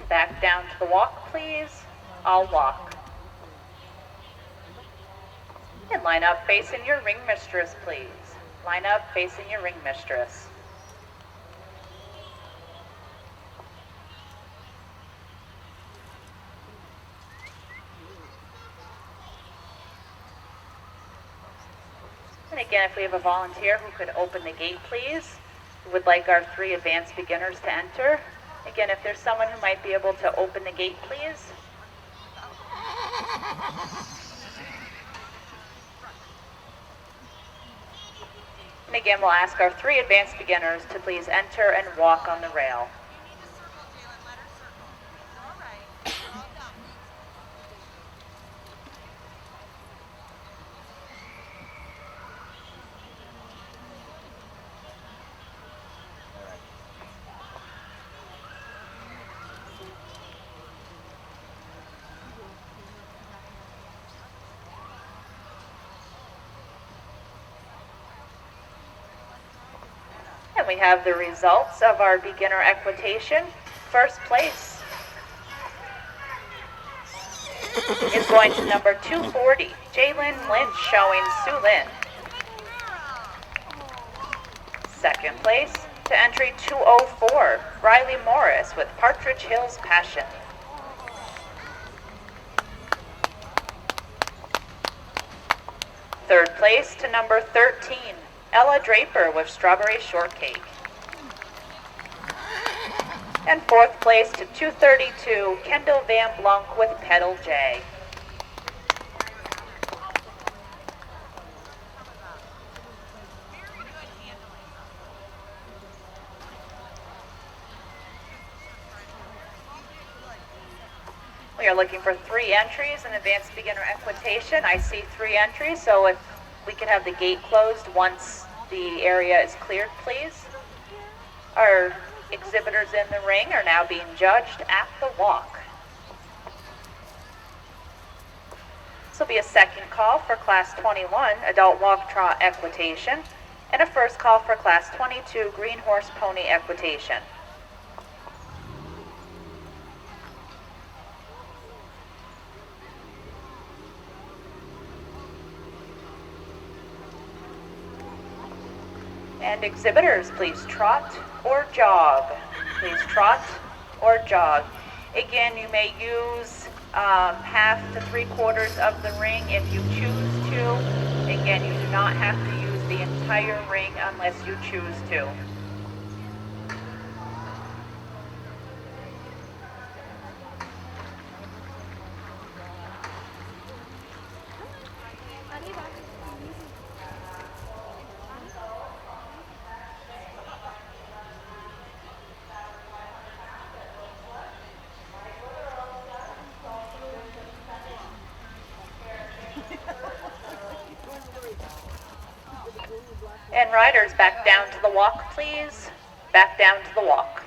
Back down to the walk, please. I'll walk. And line up facing your ring mistress, please. Line up facing your ring mistress. And again, if we have a volunteer who could open the gate, please. We would like our 3 advanced beginners to enter. Again, if there's someone who might be able to open the gate, please. And again, we'll ask our 3 advanced beginners to please enter and walk on the rail. And we have the results of our beginner equitation. First place is going to number 240, Jalen Lynch, showing Sue Lynn. Second place, To entry 204, Riley Morris with Partridge Hills Passion. Third place to number 13, Ella Draper with Strawberry Shortcake. And fourth place to 232, Kendall Van Blunk with Pedal J. We are looking for 3 entries in advanced beginner equitation. I see 3 entries, so if we can have the gate closed once the area is cleared, please. Our exhibitors in the ring are now being judged at the walk. This will be a second call for Class 21, Adult Walk Trot Equitation, and a first call for Class 22, Green Horse Pony Equitation. And exhibitors, please trot or jog. Please trot or jog. Again, you may use half to 3/4 of the ring if you choose to. Again, you do not have to use the entire ring unless you choose to. And riders, back down to the walk, please. Back down to the walk.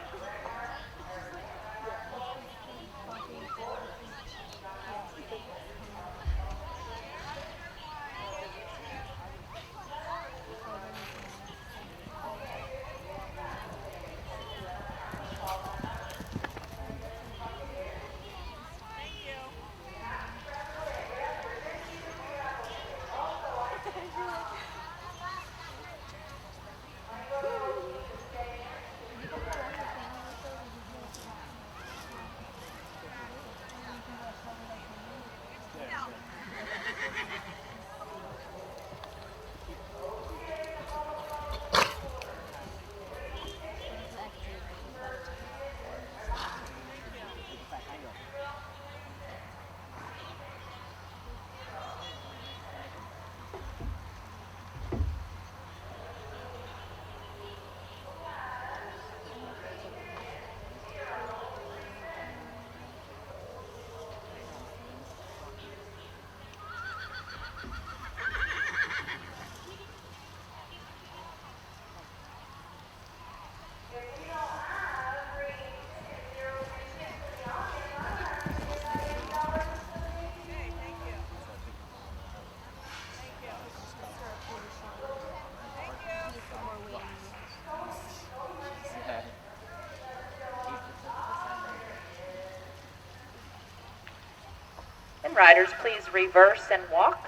And riders, please reverse and walk.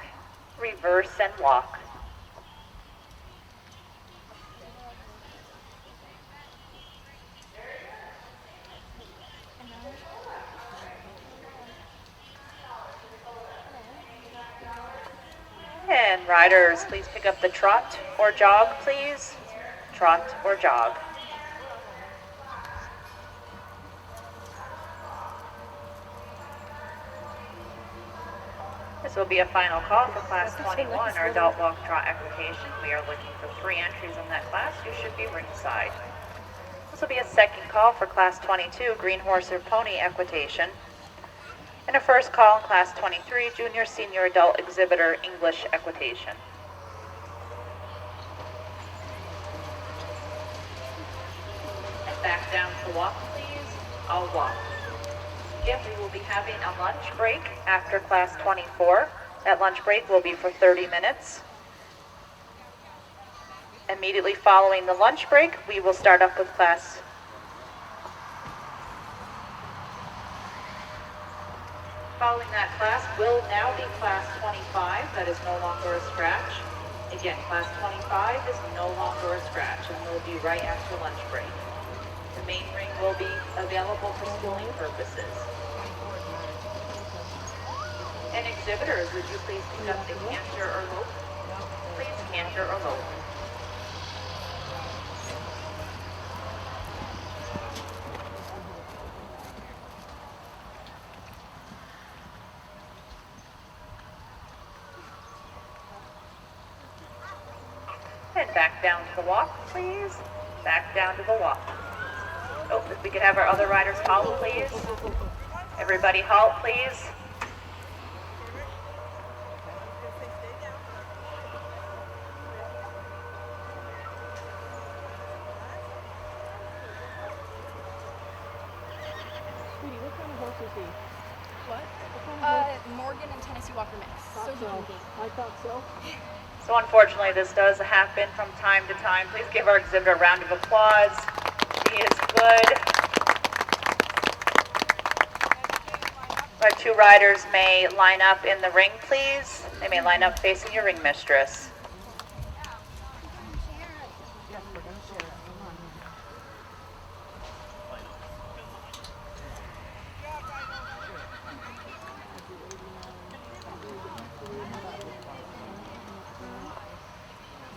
Reverse and walk. And riders, please pick up the trot or jog, please. Trot or jog. This will be a final call for Class 21, our Adult Walk Trot Equitation. We are looking for 3 entries in that class. You should be ringside. This will be a second call for Class 22, Green Horse or Pony Equitation. And a first call in Class 23, Junior Senior Adult Exhibitor English Equitation. And back down to walk, please. I'll walk. Again, we will be having a lunch break after Class 24. That lunch break will be for 30 minutes. Immediately following the lunch break, we will start up with Class. Following that class will now be Class 25. That is no longer a scratch. Again, class 25 is no longer a scratch and will be right after lunch break. The main ring will be available for schooling purposes. And exhibitors, would you please pick up the canter or lope? Please canter or lope. And back down to the walk, please. Back down to the walk. Oh, if we could have our other riders halt, please. Everybody halt, please. Morgan and Tennessee Walker mix. So dinky. I thought so. So unfortunately, this does happen from time to time. Please give our exhibitor a round of applause. He is good. Our two riders may line up in the ring, please. They may line up facing your ring mistress.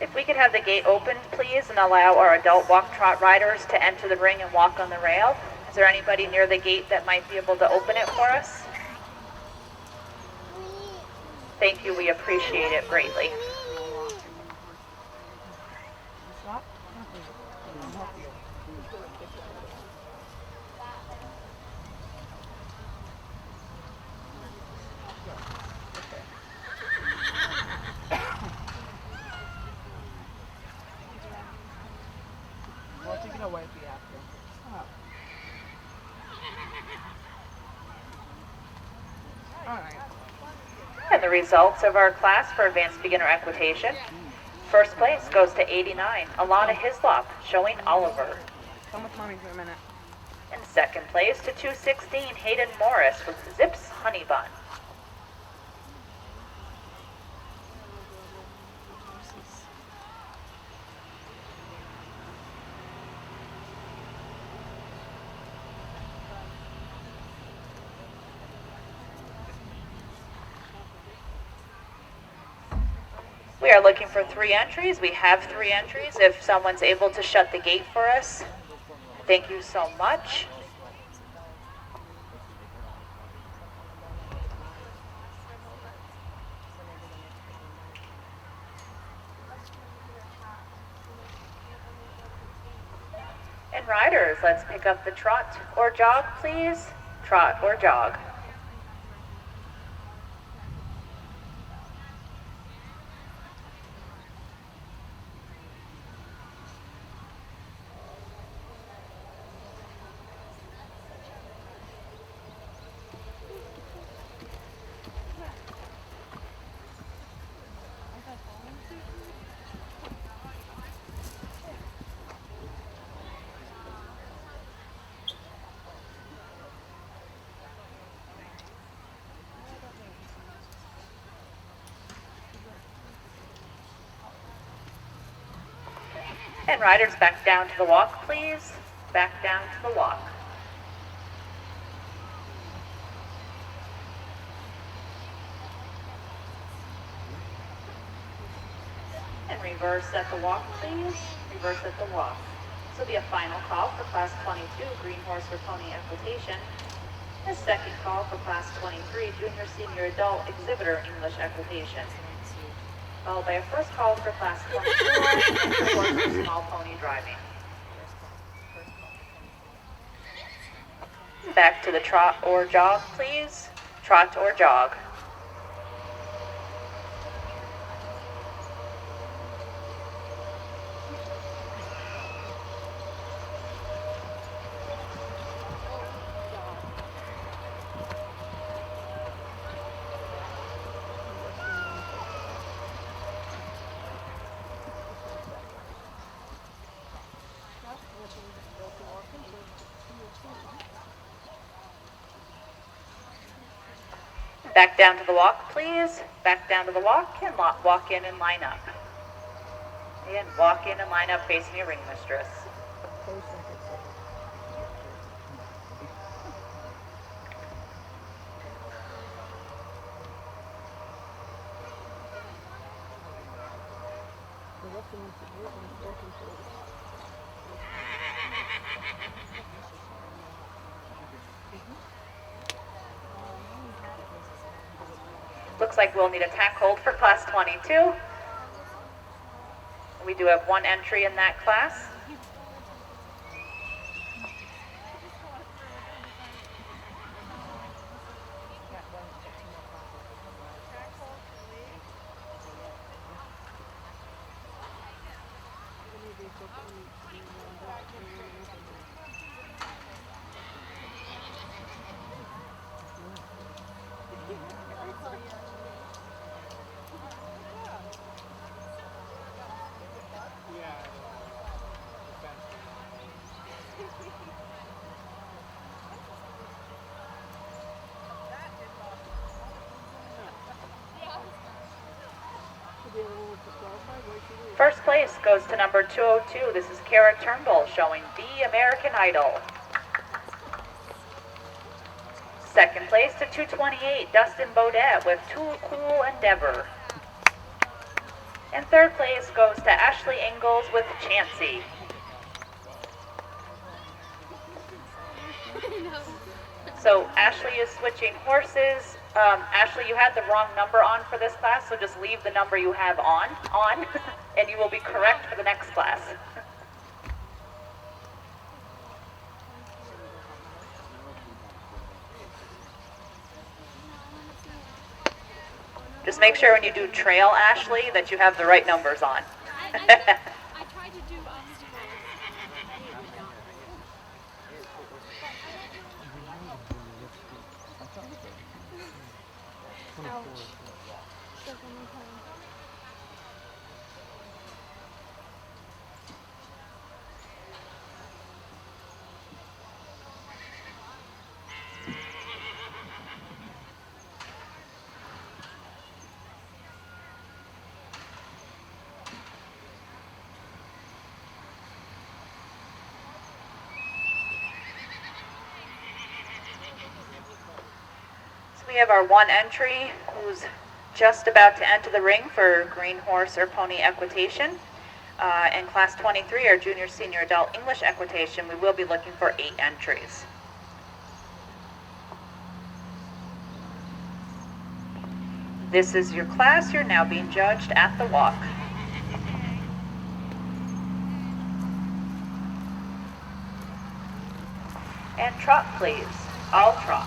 If we could have the gate open, please, and allow our adult walk trot riders to enter the ring and walk on the rail. Is there anybody near the gate that might be able to open it for us? Thank you, we appreciate it greatly. And the results of our class for advanced beginner equitation. First place goes to 89, Alana Hislop, showing Oliver. How much money for a minute? And second place to 216, Hayden Morris with Zips Honey Bun. We are looking for 3 entries. We have 3 entries. If someone's able to shut the gate for us, thank you so much. And riders, let's pick up the trot or jog, please. Trot or jog. And riders, back down to the walk, please. Back down to the walk. And reverse at the walk, please. Reverse at the walk. This will be a final call for class 22, Green Horse or Pony Equitation. A second call for class 23, Junior Senior Adult Exhibitor English Equitation. Followed by a first call for class 24, and horse for small pony driving. Back to the trot or jog, please. Trot or jog. Back down to the walk, please. Back down to the walk and walk in and line up. And walk in and line up facing your ring mistress. Looks like we'll need a tack hold for class 22. We do have one entry in that class. First place goes to number 202. This is Kara Turnbull showing The American Idol. Second place to 228, Dustin Bodette with Too Cool Endeavor. And third place goes to Ashley Ingalls with Chansey. So Ashley is switching horses. Ashley, you had the wrong number on for this class, so just leave the number you have on, and you will be correct for the next class. Just make sure when you do trail, Ashley, that you have the right numbers on. I tried to do obstacles. Ouch. Stuck on my tongue. We have our one entry who's just about to enter the ring for green horse or pony equitation. In class 23, our junior senior adult English equitation, we will be looking for 8 entries. This is your class. You're now being judged at the walk. And trot, please. All trot.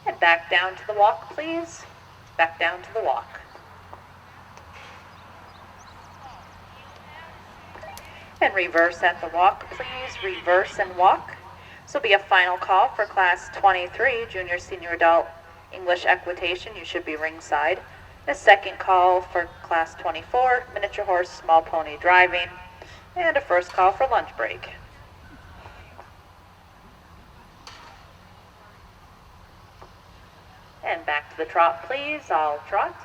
And back down to the walk, please. Back down to the walk. And reverse at the walk, please. Reverse and walk. This will be a final call for class 23, junior senior adult English equitation. You should be ringside. A second call for class 24, miniature horse, small pony driving. And a first call for lunch break. And back to the trot, please. All trot.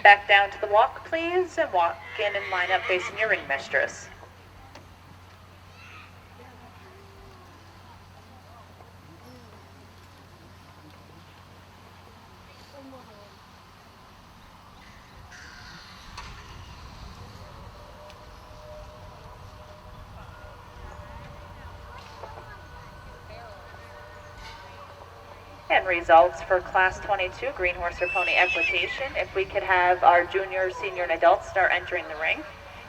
Back down to the walk, please, and walk in and line up facing your ring mistress. and results for Class 22 Green Horse or Pony equitation. If we could have our junior, senior, and adults start entering the ring.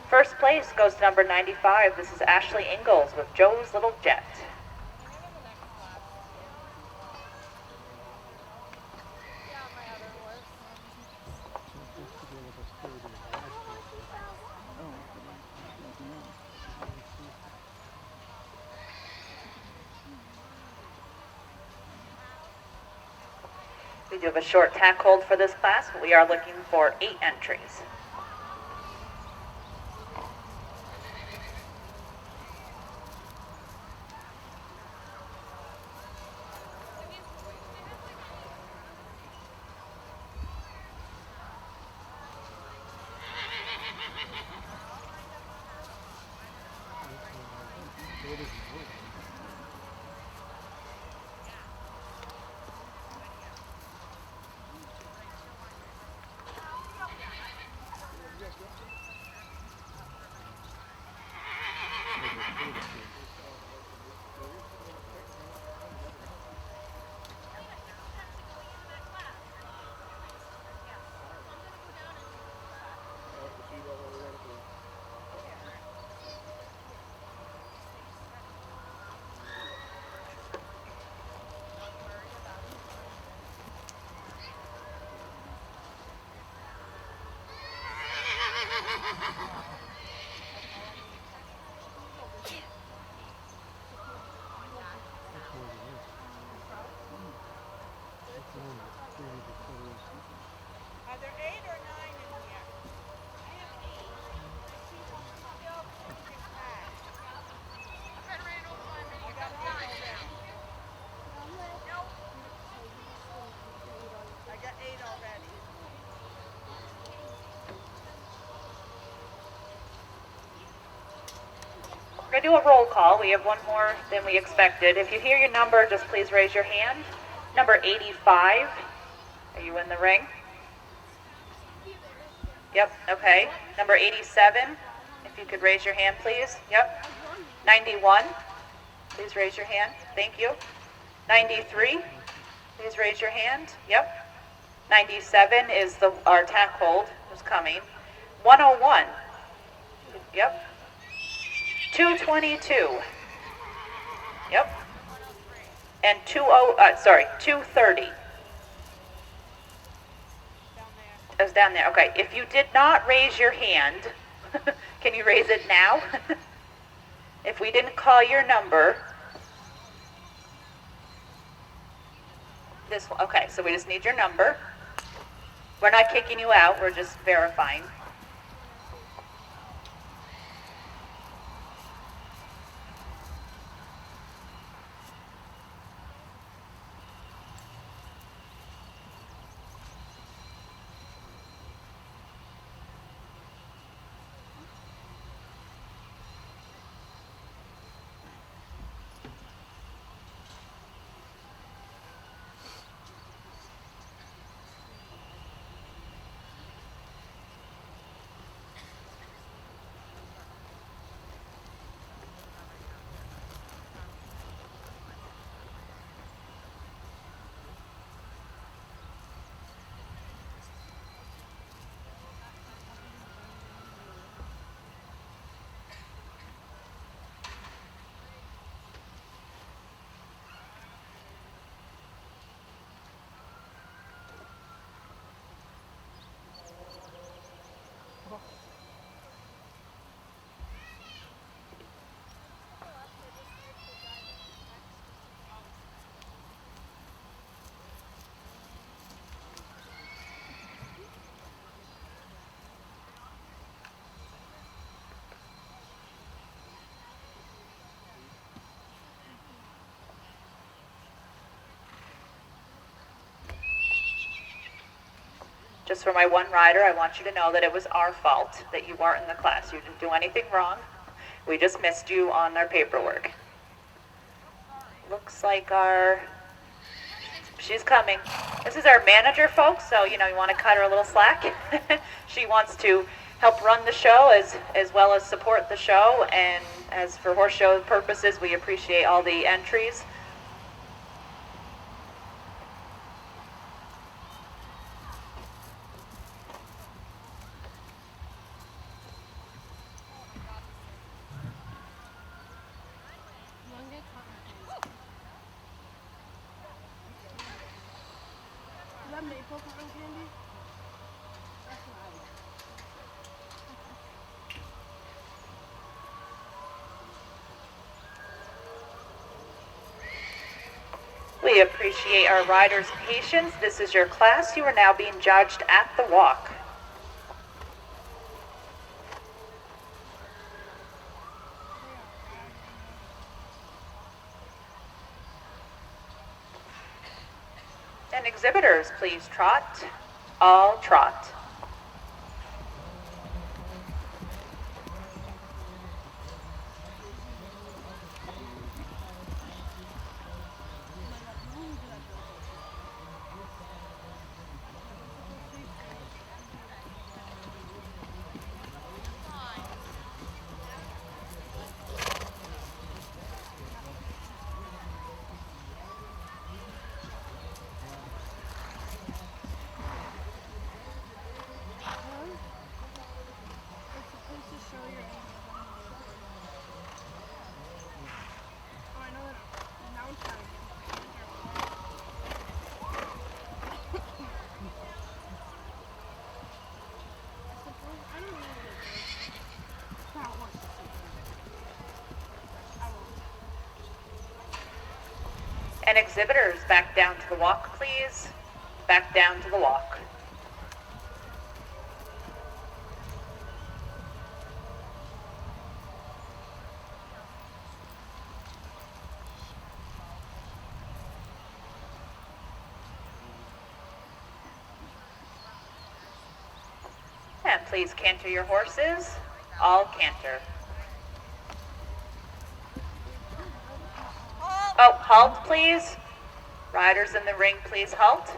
First place goes to number 95. This is Ashley Ingalls with Joe's Little Jet. We do have a short tack hold for this class, but we are looking for 8 entries. Are there 8 or 9 in here? I got 8 already. We're going to do a roll call. We have one more than we expected. If you hear your number, just please raise your hand. Number 85. Are you in the ring? Yep, okay. Number 87. If you could raise your hand, please. Yep. 91. Please raise your hand. Thank you. 93. Please raise your hand. Yep. 97 is our tack hold who's coming. 101. Yep. 222. Yep. And 230. Is down there. Okay. If you did not raise your hand, can you raise it now? If we didn't call your number, this one. Okay. So we just need your number. We're not kicking you out. We're just verifying. Just for my one rider, I want you to know that it was our fault that you weren't in the class. You didn't do anything wrong. We just missed you on our paperwork. Looks like she's coming. This is our manager, folks, so, you want to cut her a little slack. She wants to help run the show as well as support the show, and as for horse show purposes, we appreciate all the entries. that maple cotton candy? That's what I like. We appreciate our riders' patience. This is your class. You are now being judged at the walk. And exhibitors, please trot. All trot. And exhibitors, back down to the walk, please. Back down to the walk. And please canter your horses. All canter. Oh, halt, please. Riders in the ring, please halt.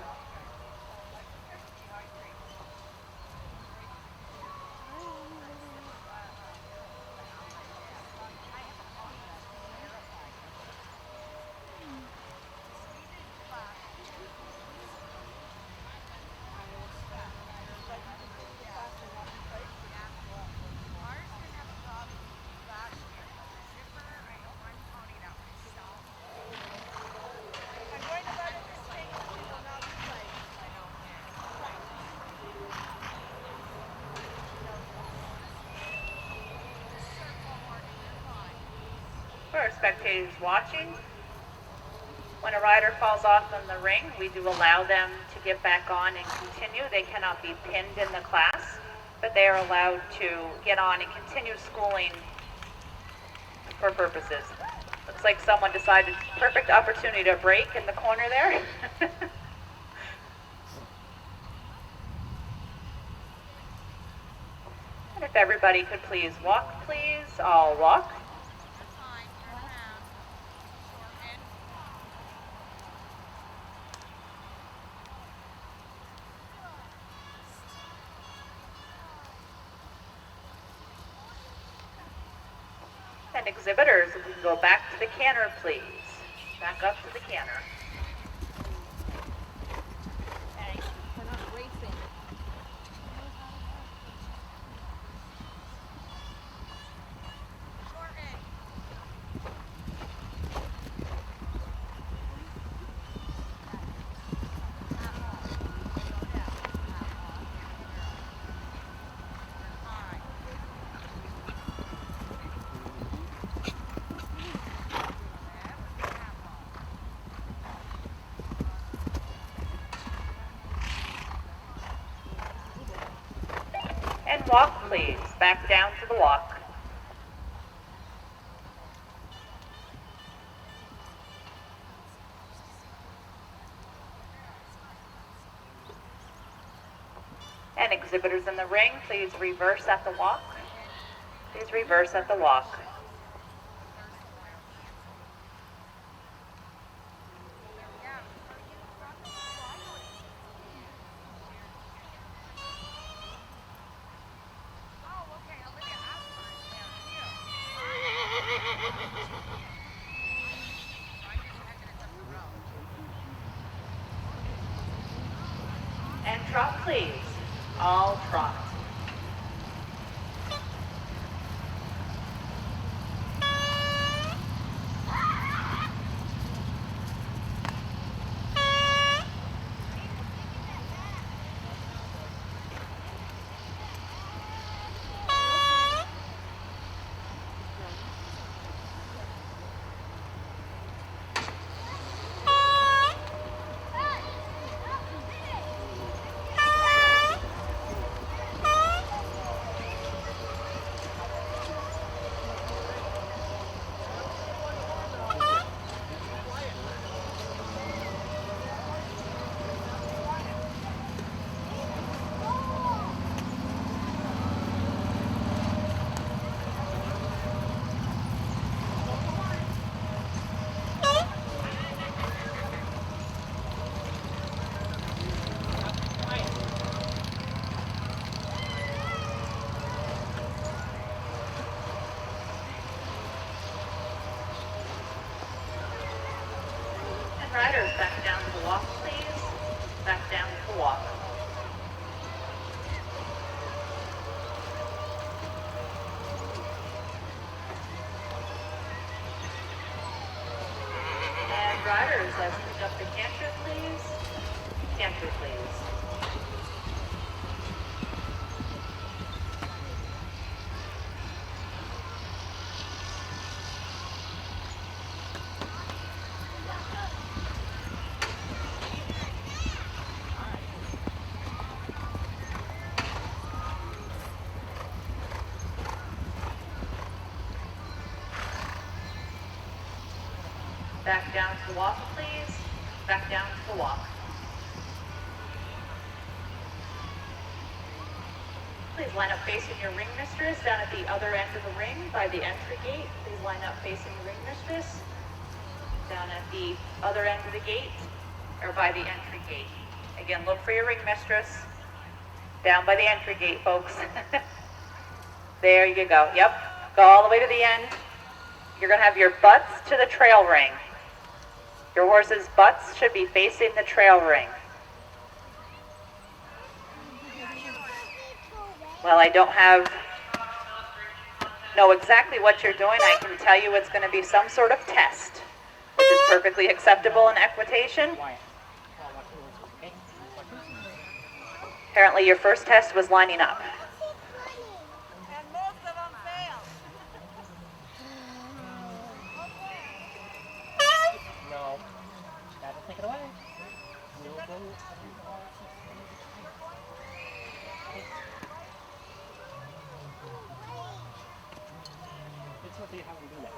For our spectators watching, when a rider falls off in the ring, we do allow them to get back on and continue. They cannot be pinned in the class, but they are allowed to get on and continue schooling for purposes. Looks like someone decided perfect opportunity to break in the corner there. And if everybody could please walk, please. All walk. And exhibitors, if we can go back to the canter, please. Back up to the canter. We're not racing. And walk, please. Back down to the walk. And exhibitors in the ring, please reverse at the walk. Please reverse at the walk. And trot, please. All trot. riders, back down to the walk, please. Back down to the walk. And riders, let's pick up the canter, please. Canter, please. Back down to the walk, please. Back down to the walk. Please line up facing your ring mistress down at the other end of the ring by the entry gate. Please line up facing the ring mistress down at the other end of the gate or by the entry gate. Again, look for your ring mistress down by the entry gate, folks. There you go. Yep. Go all the way to the end. You're going to have your butts to the trail ring. Your horse's butts should be facing the trail ring. Well, I don't know exactly what you're doing. I can tell you it's going to be some sort of test, which is perfectly acceptable in equitation. Apparently your first test was lining up. And most of them fail. No. Gotta take it away. It's what they have them do that.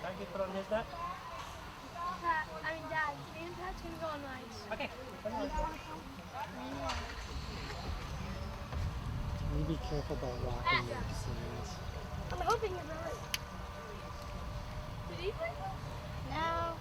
Can you put on his net? Dad, me and Pat's gonna go on rides. Okay. You be careful about rocking these things. I'm hoping you're right. Did he win? No.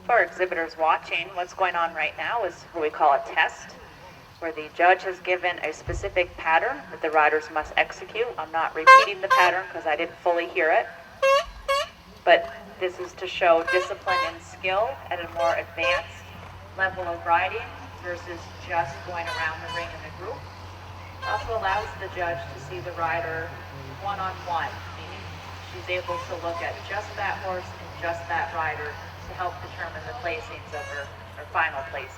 For exhibitors watching, what's going on right now is what we call a test, where the judge has given a specific pattern that the riders must execute. I'm not repeating the pattern because I didn't fully hear it, but this is to show discipline and skill at a more advanced level of riding versus just going around the ring in a group. It also allows the judge to see the rider one-on-one, meaning she's able to look at just that horse and just that rider to help determine the placings of her final placings.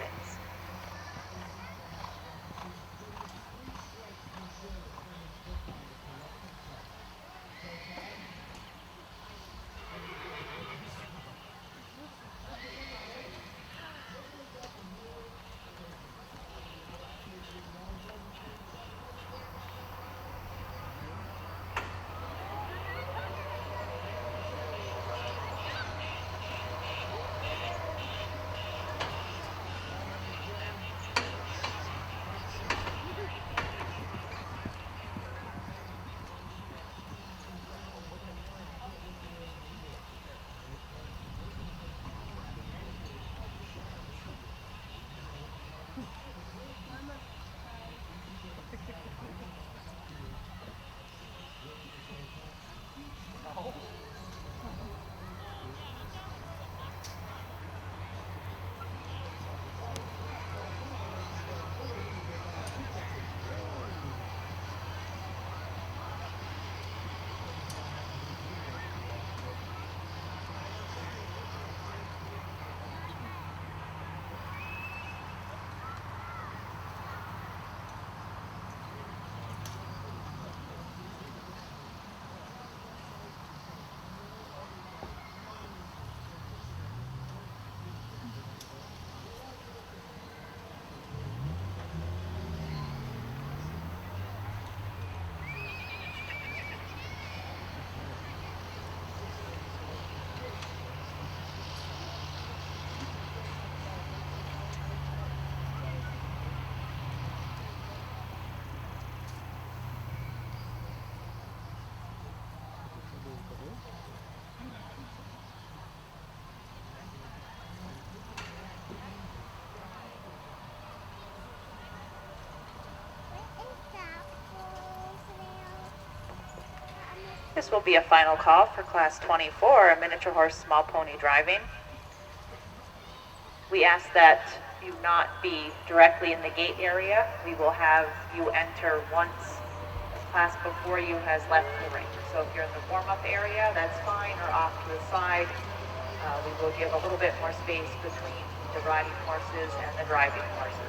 This will be a final call for Class 24, a miniature horse small pony driving. We ask that you not be directly in the gate area. We will have you enter once the class before you has left the ring. So if you're in the warm-up area, that's fine, or off to the side. We will give a little bit more space between the riding horses and the driving horses.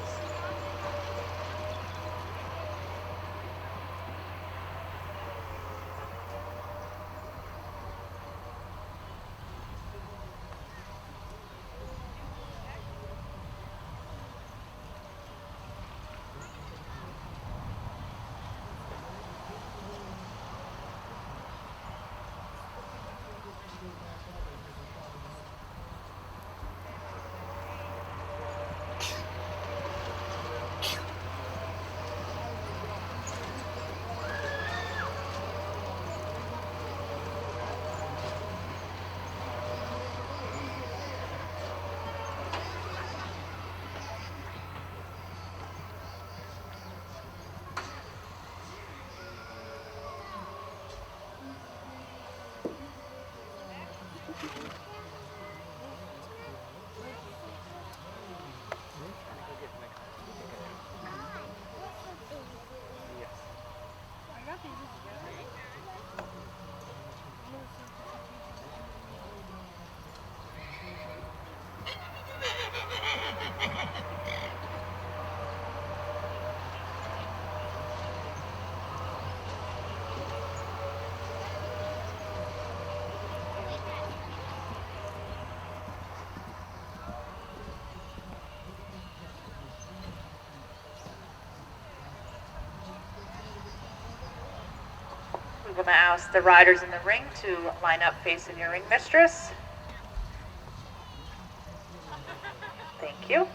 We're going to ask the riders in the ring to line up facing your ring mistress. Thank you.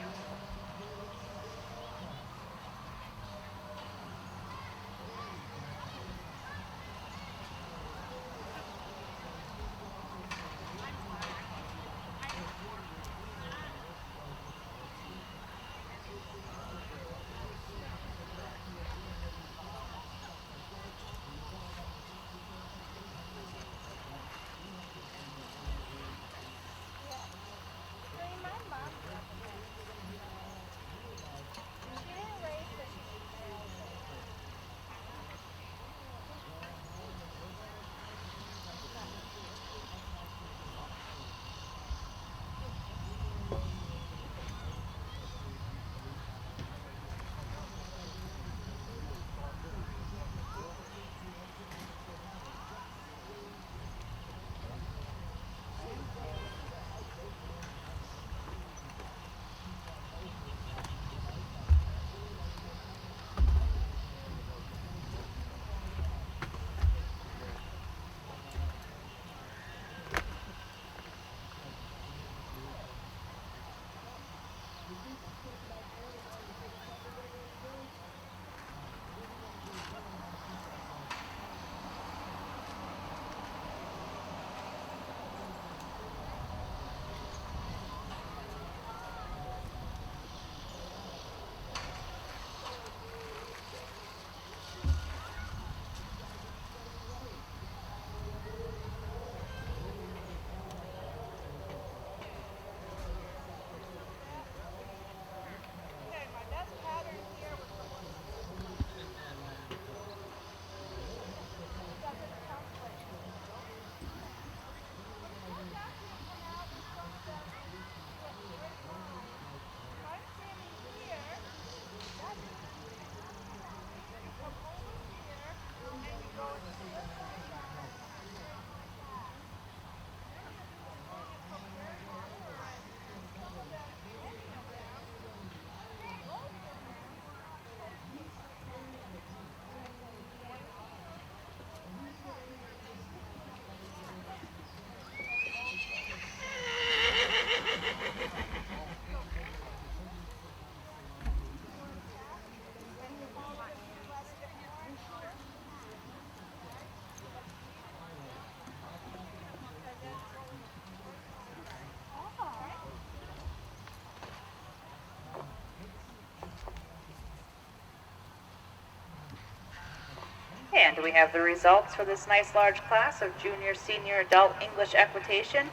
And we have the results for this nice large class of junior, senior, adult English equitation.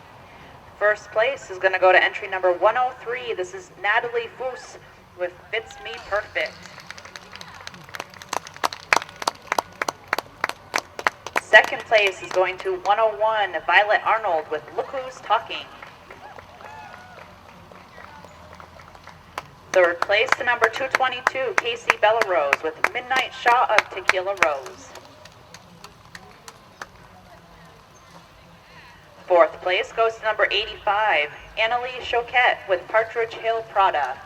First place is going to go to entry number 103. This is Natalie Foos with Fits Me Perfect. Second place is going to 101, Violet Arnold with Look Who's Talking. Third place to number 222, Casey Bellarose with Midnight Shot of Tequila Rose. Fourth place goes to number 85, Annalie Choquette with Partridge Hill Prada.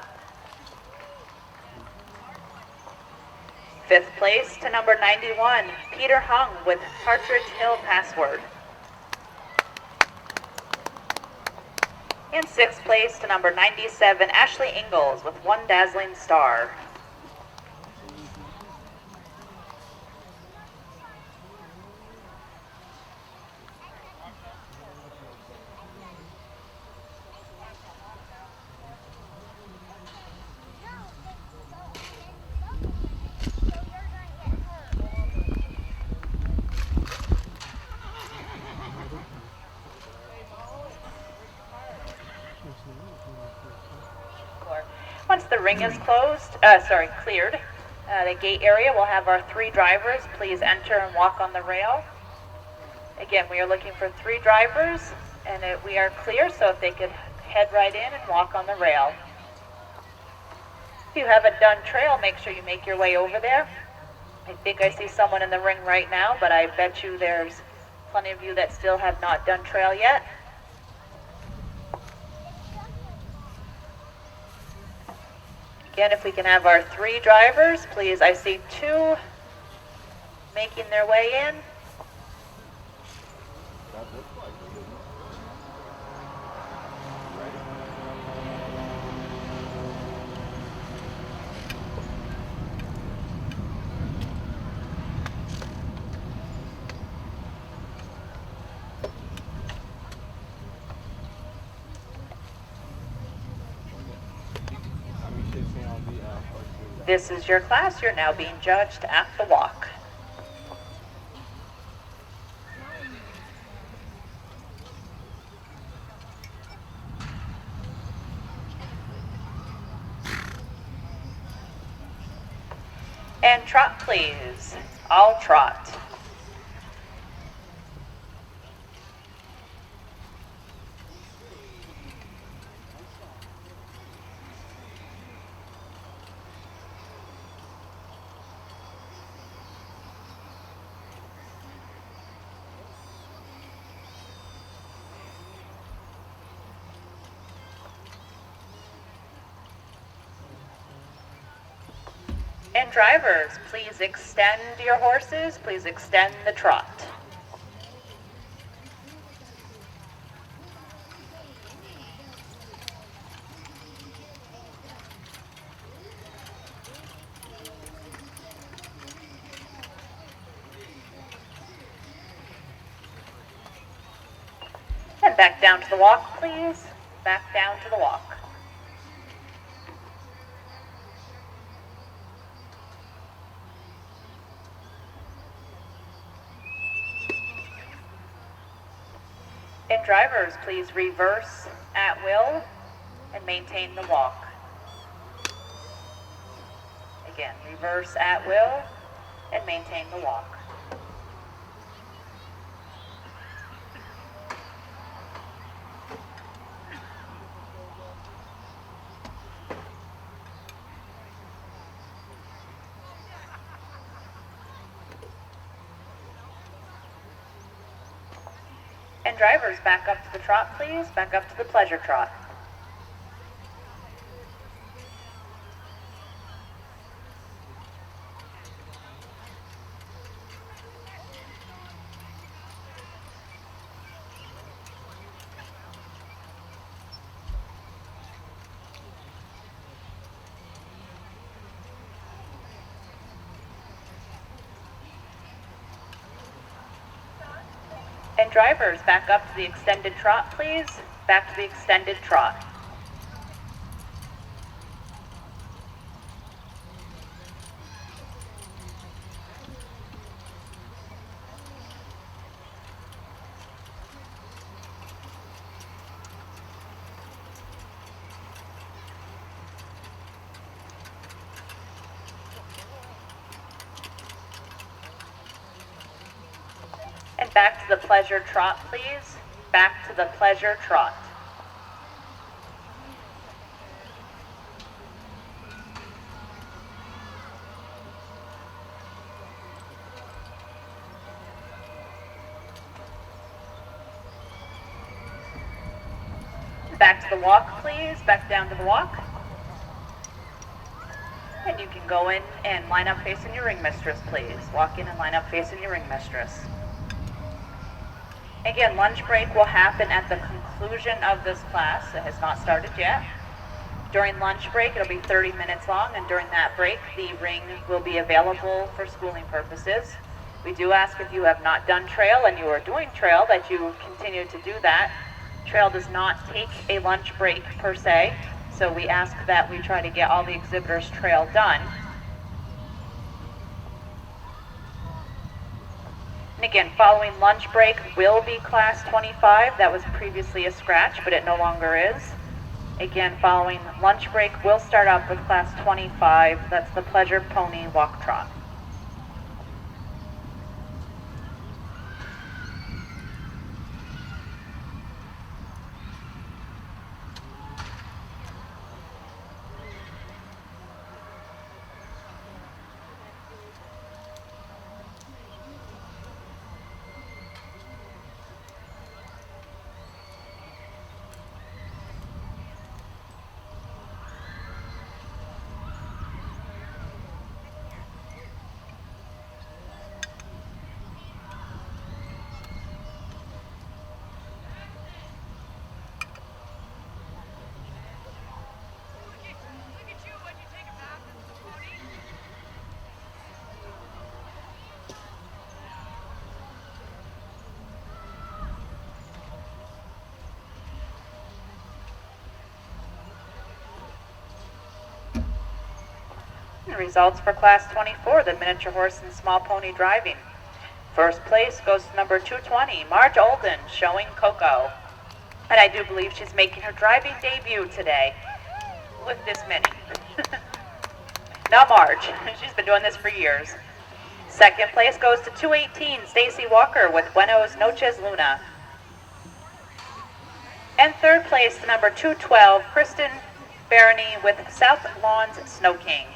Fifth place to number 91, Peter Hung with Partridge Hill Password. And sixth place to number 97, Ashley Ingalls with One Dazzling Star. Once the ring is cleared, the gate area will have our 3 drivers. Please enter and walk on the rail. Again, we are looking for 3 drivers, and we are clear, so if they could head right in and walk on the rail. If you haven't done trail, make sure you make your way over there. I think I see someone in the ring right now, but I bet you there's plenty of you that still have not done trail yet. Again, if we can have our 3 drivers, please. I see 2 making their way in. This is your class. You're now being judged at the walk. And trot, please. All trot. And drivers, please extend your horses. Please extend the trot. And back down to the walk, please. Back down to the walk. And drivers, please reverse at will and maintain the walk. Again, reverse at will and maintain the walk. And drivers, back up to the trot, please. Back up to the pleasure trot. And drivers, back up to the extended trot, please. Back to the extended trot. And back to the pleasure trot, please. Back to the pleasure trot. Back to the walk, please. Back down to the walk. And you can go in and line up facing your ring mistress, please. Walk in and line up facing your ring mistress. Again, lunch break will happen at the conclusion of this class. It has not started yet. During lunch break, it'll be 30 minutes long, and during that break, the ring will be available for schooling purposes. We do ask if you have not done trail and you are doing trail that you continue to do that. Trail does not take a lunch break per se, so we ask that we try to get all the exhibitors trail done. And again, following lunch break will be class 25. That was previously a scratch, but it no longer is. Again, following lunch break, we'll start up with class 25. That's the pleasure pony walk trot. Results for class 24, the miniature horse and small pony driving. First place goes to number 220, Marge Olden, showing Coco. And I do believe she's making her driving debut today with this mini. Not Marge, she's been doing this for years. Second place goes to 218, Stacy Walker with Buenos Noches Luna. And third place to number 212, Kristen Barony with South Lawns Snow King.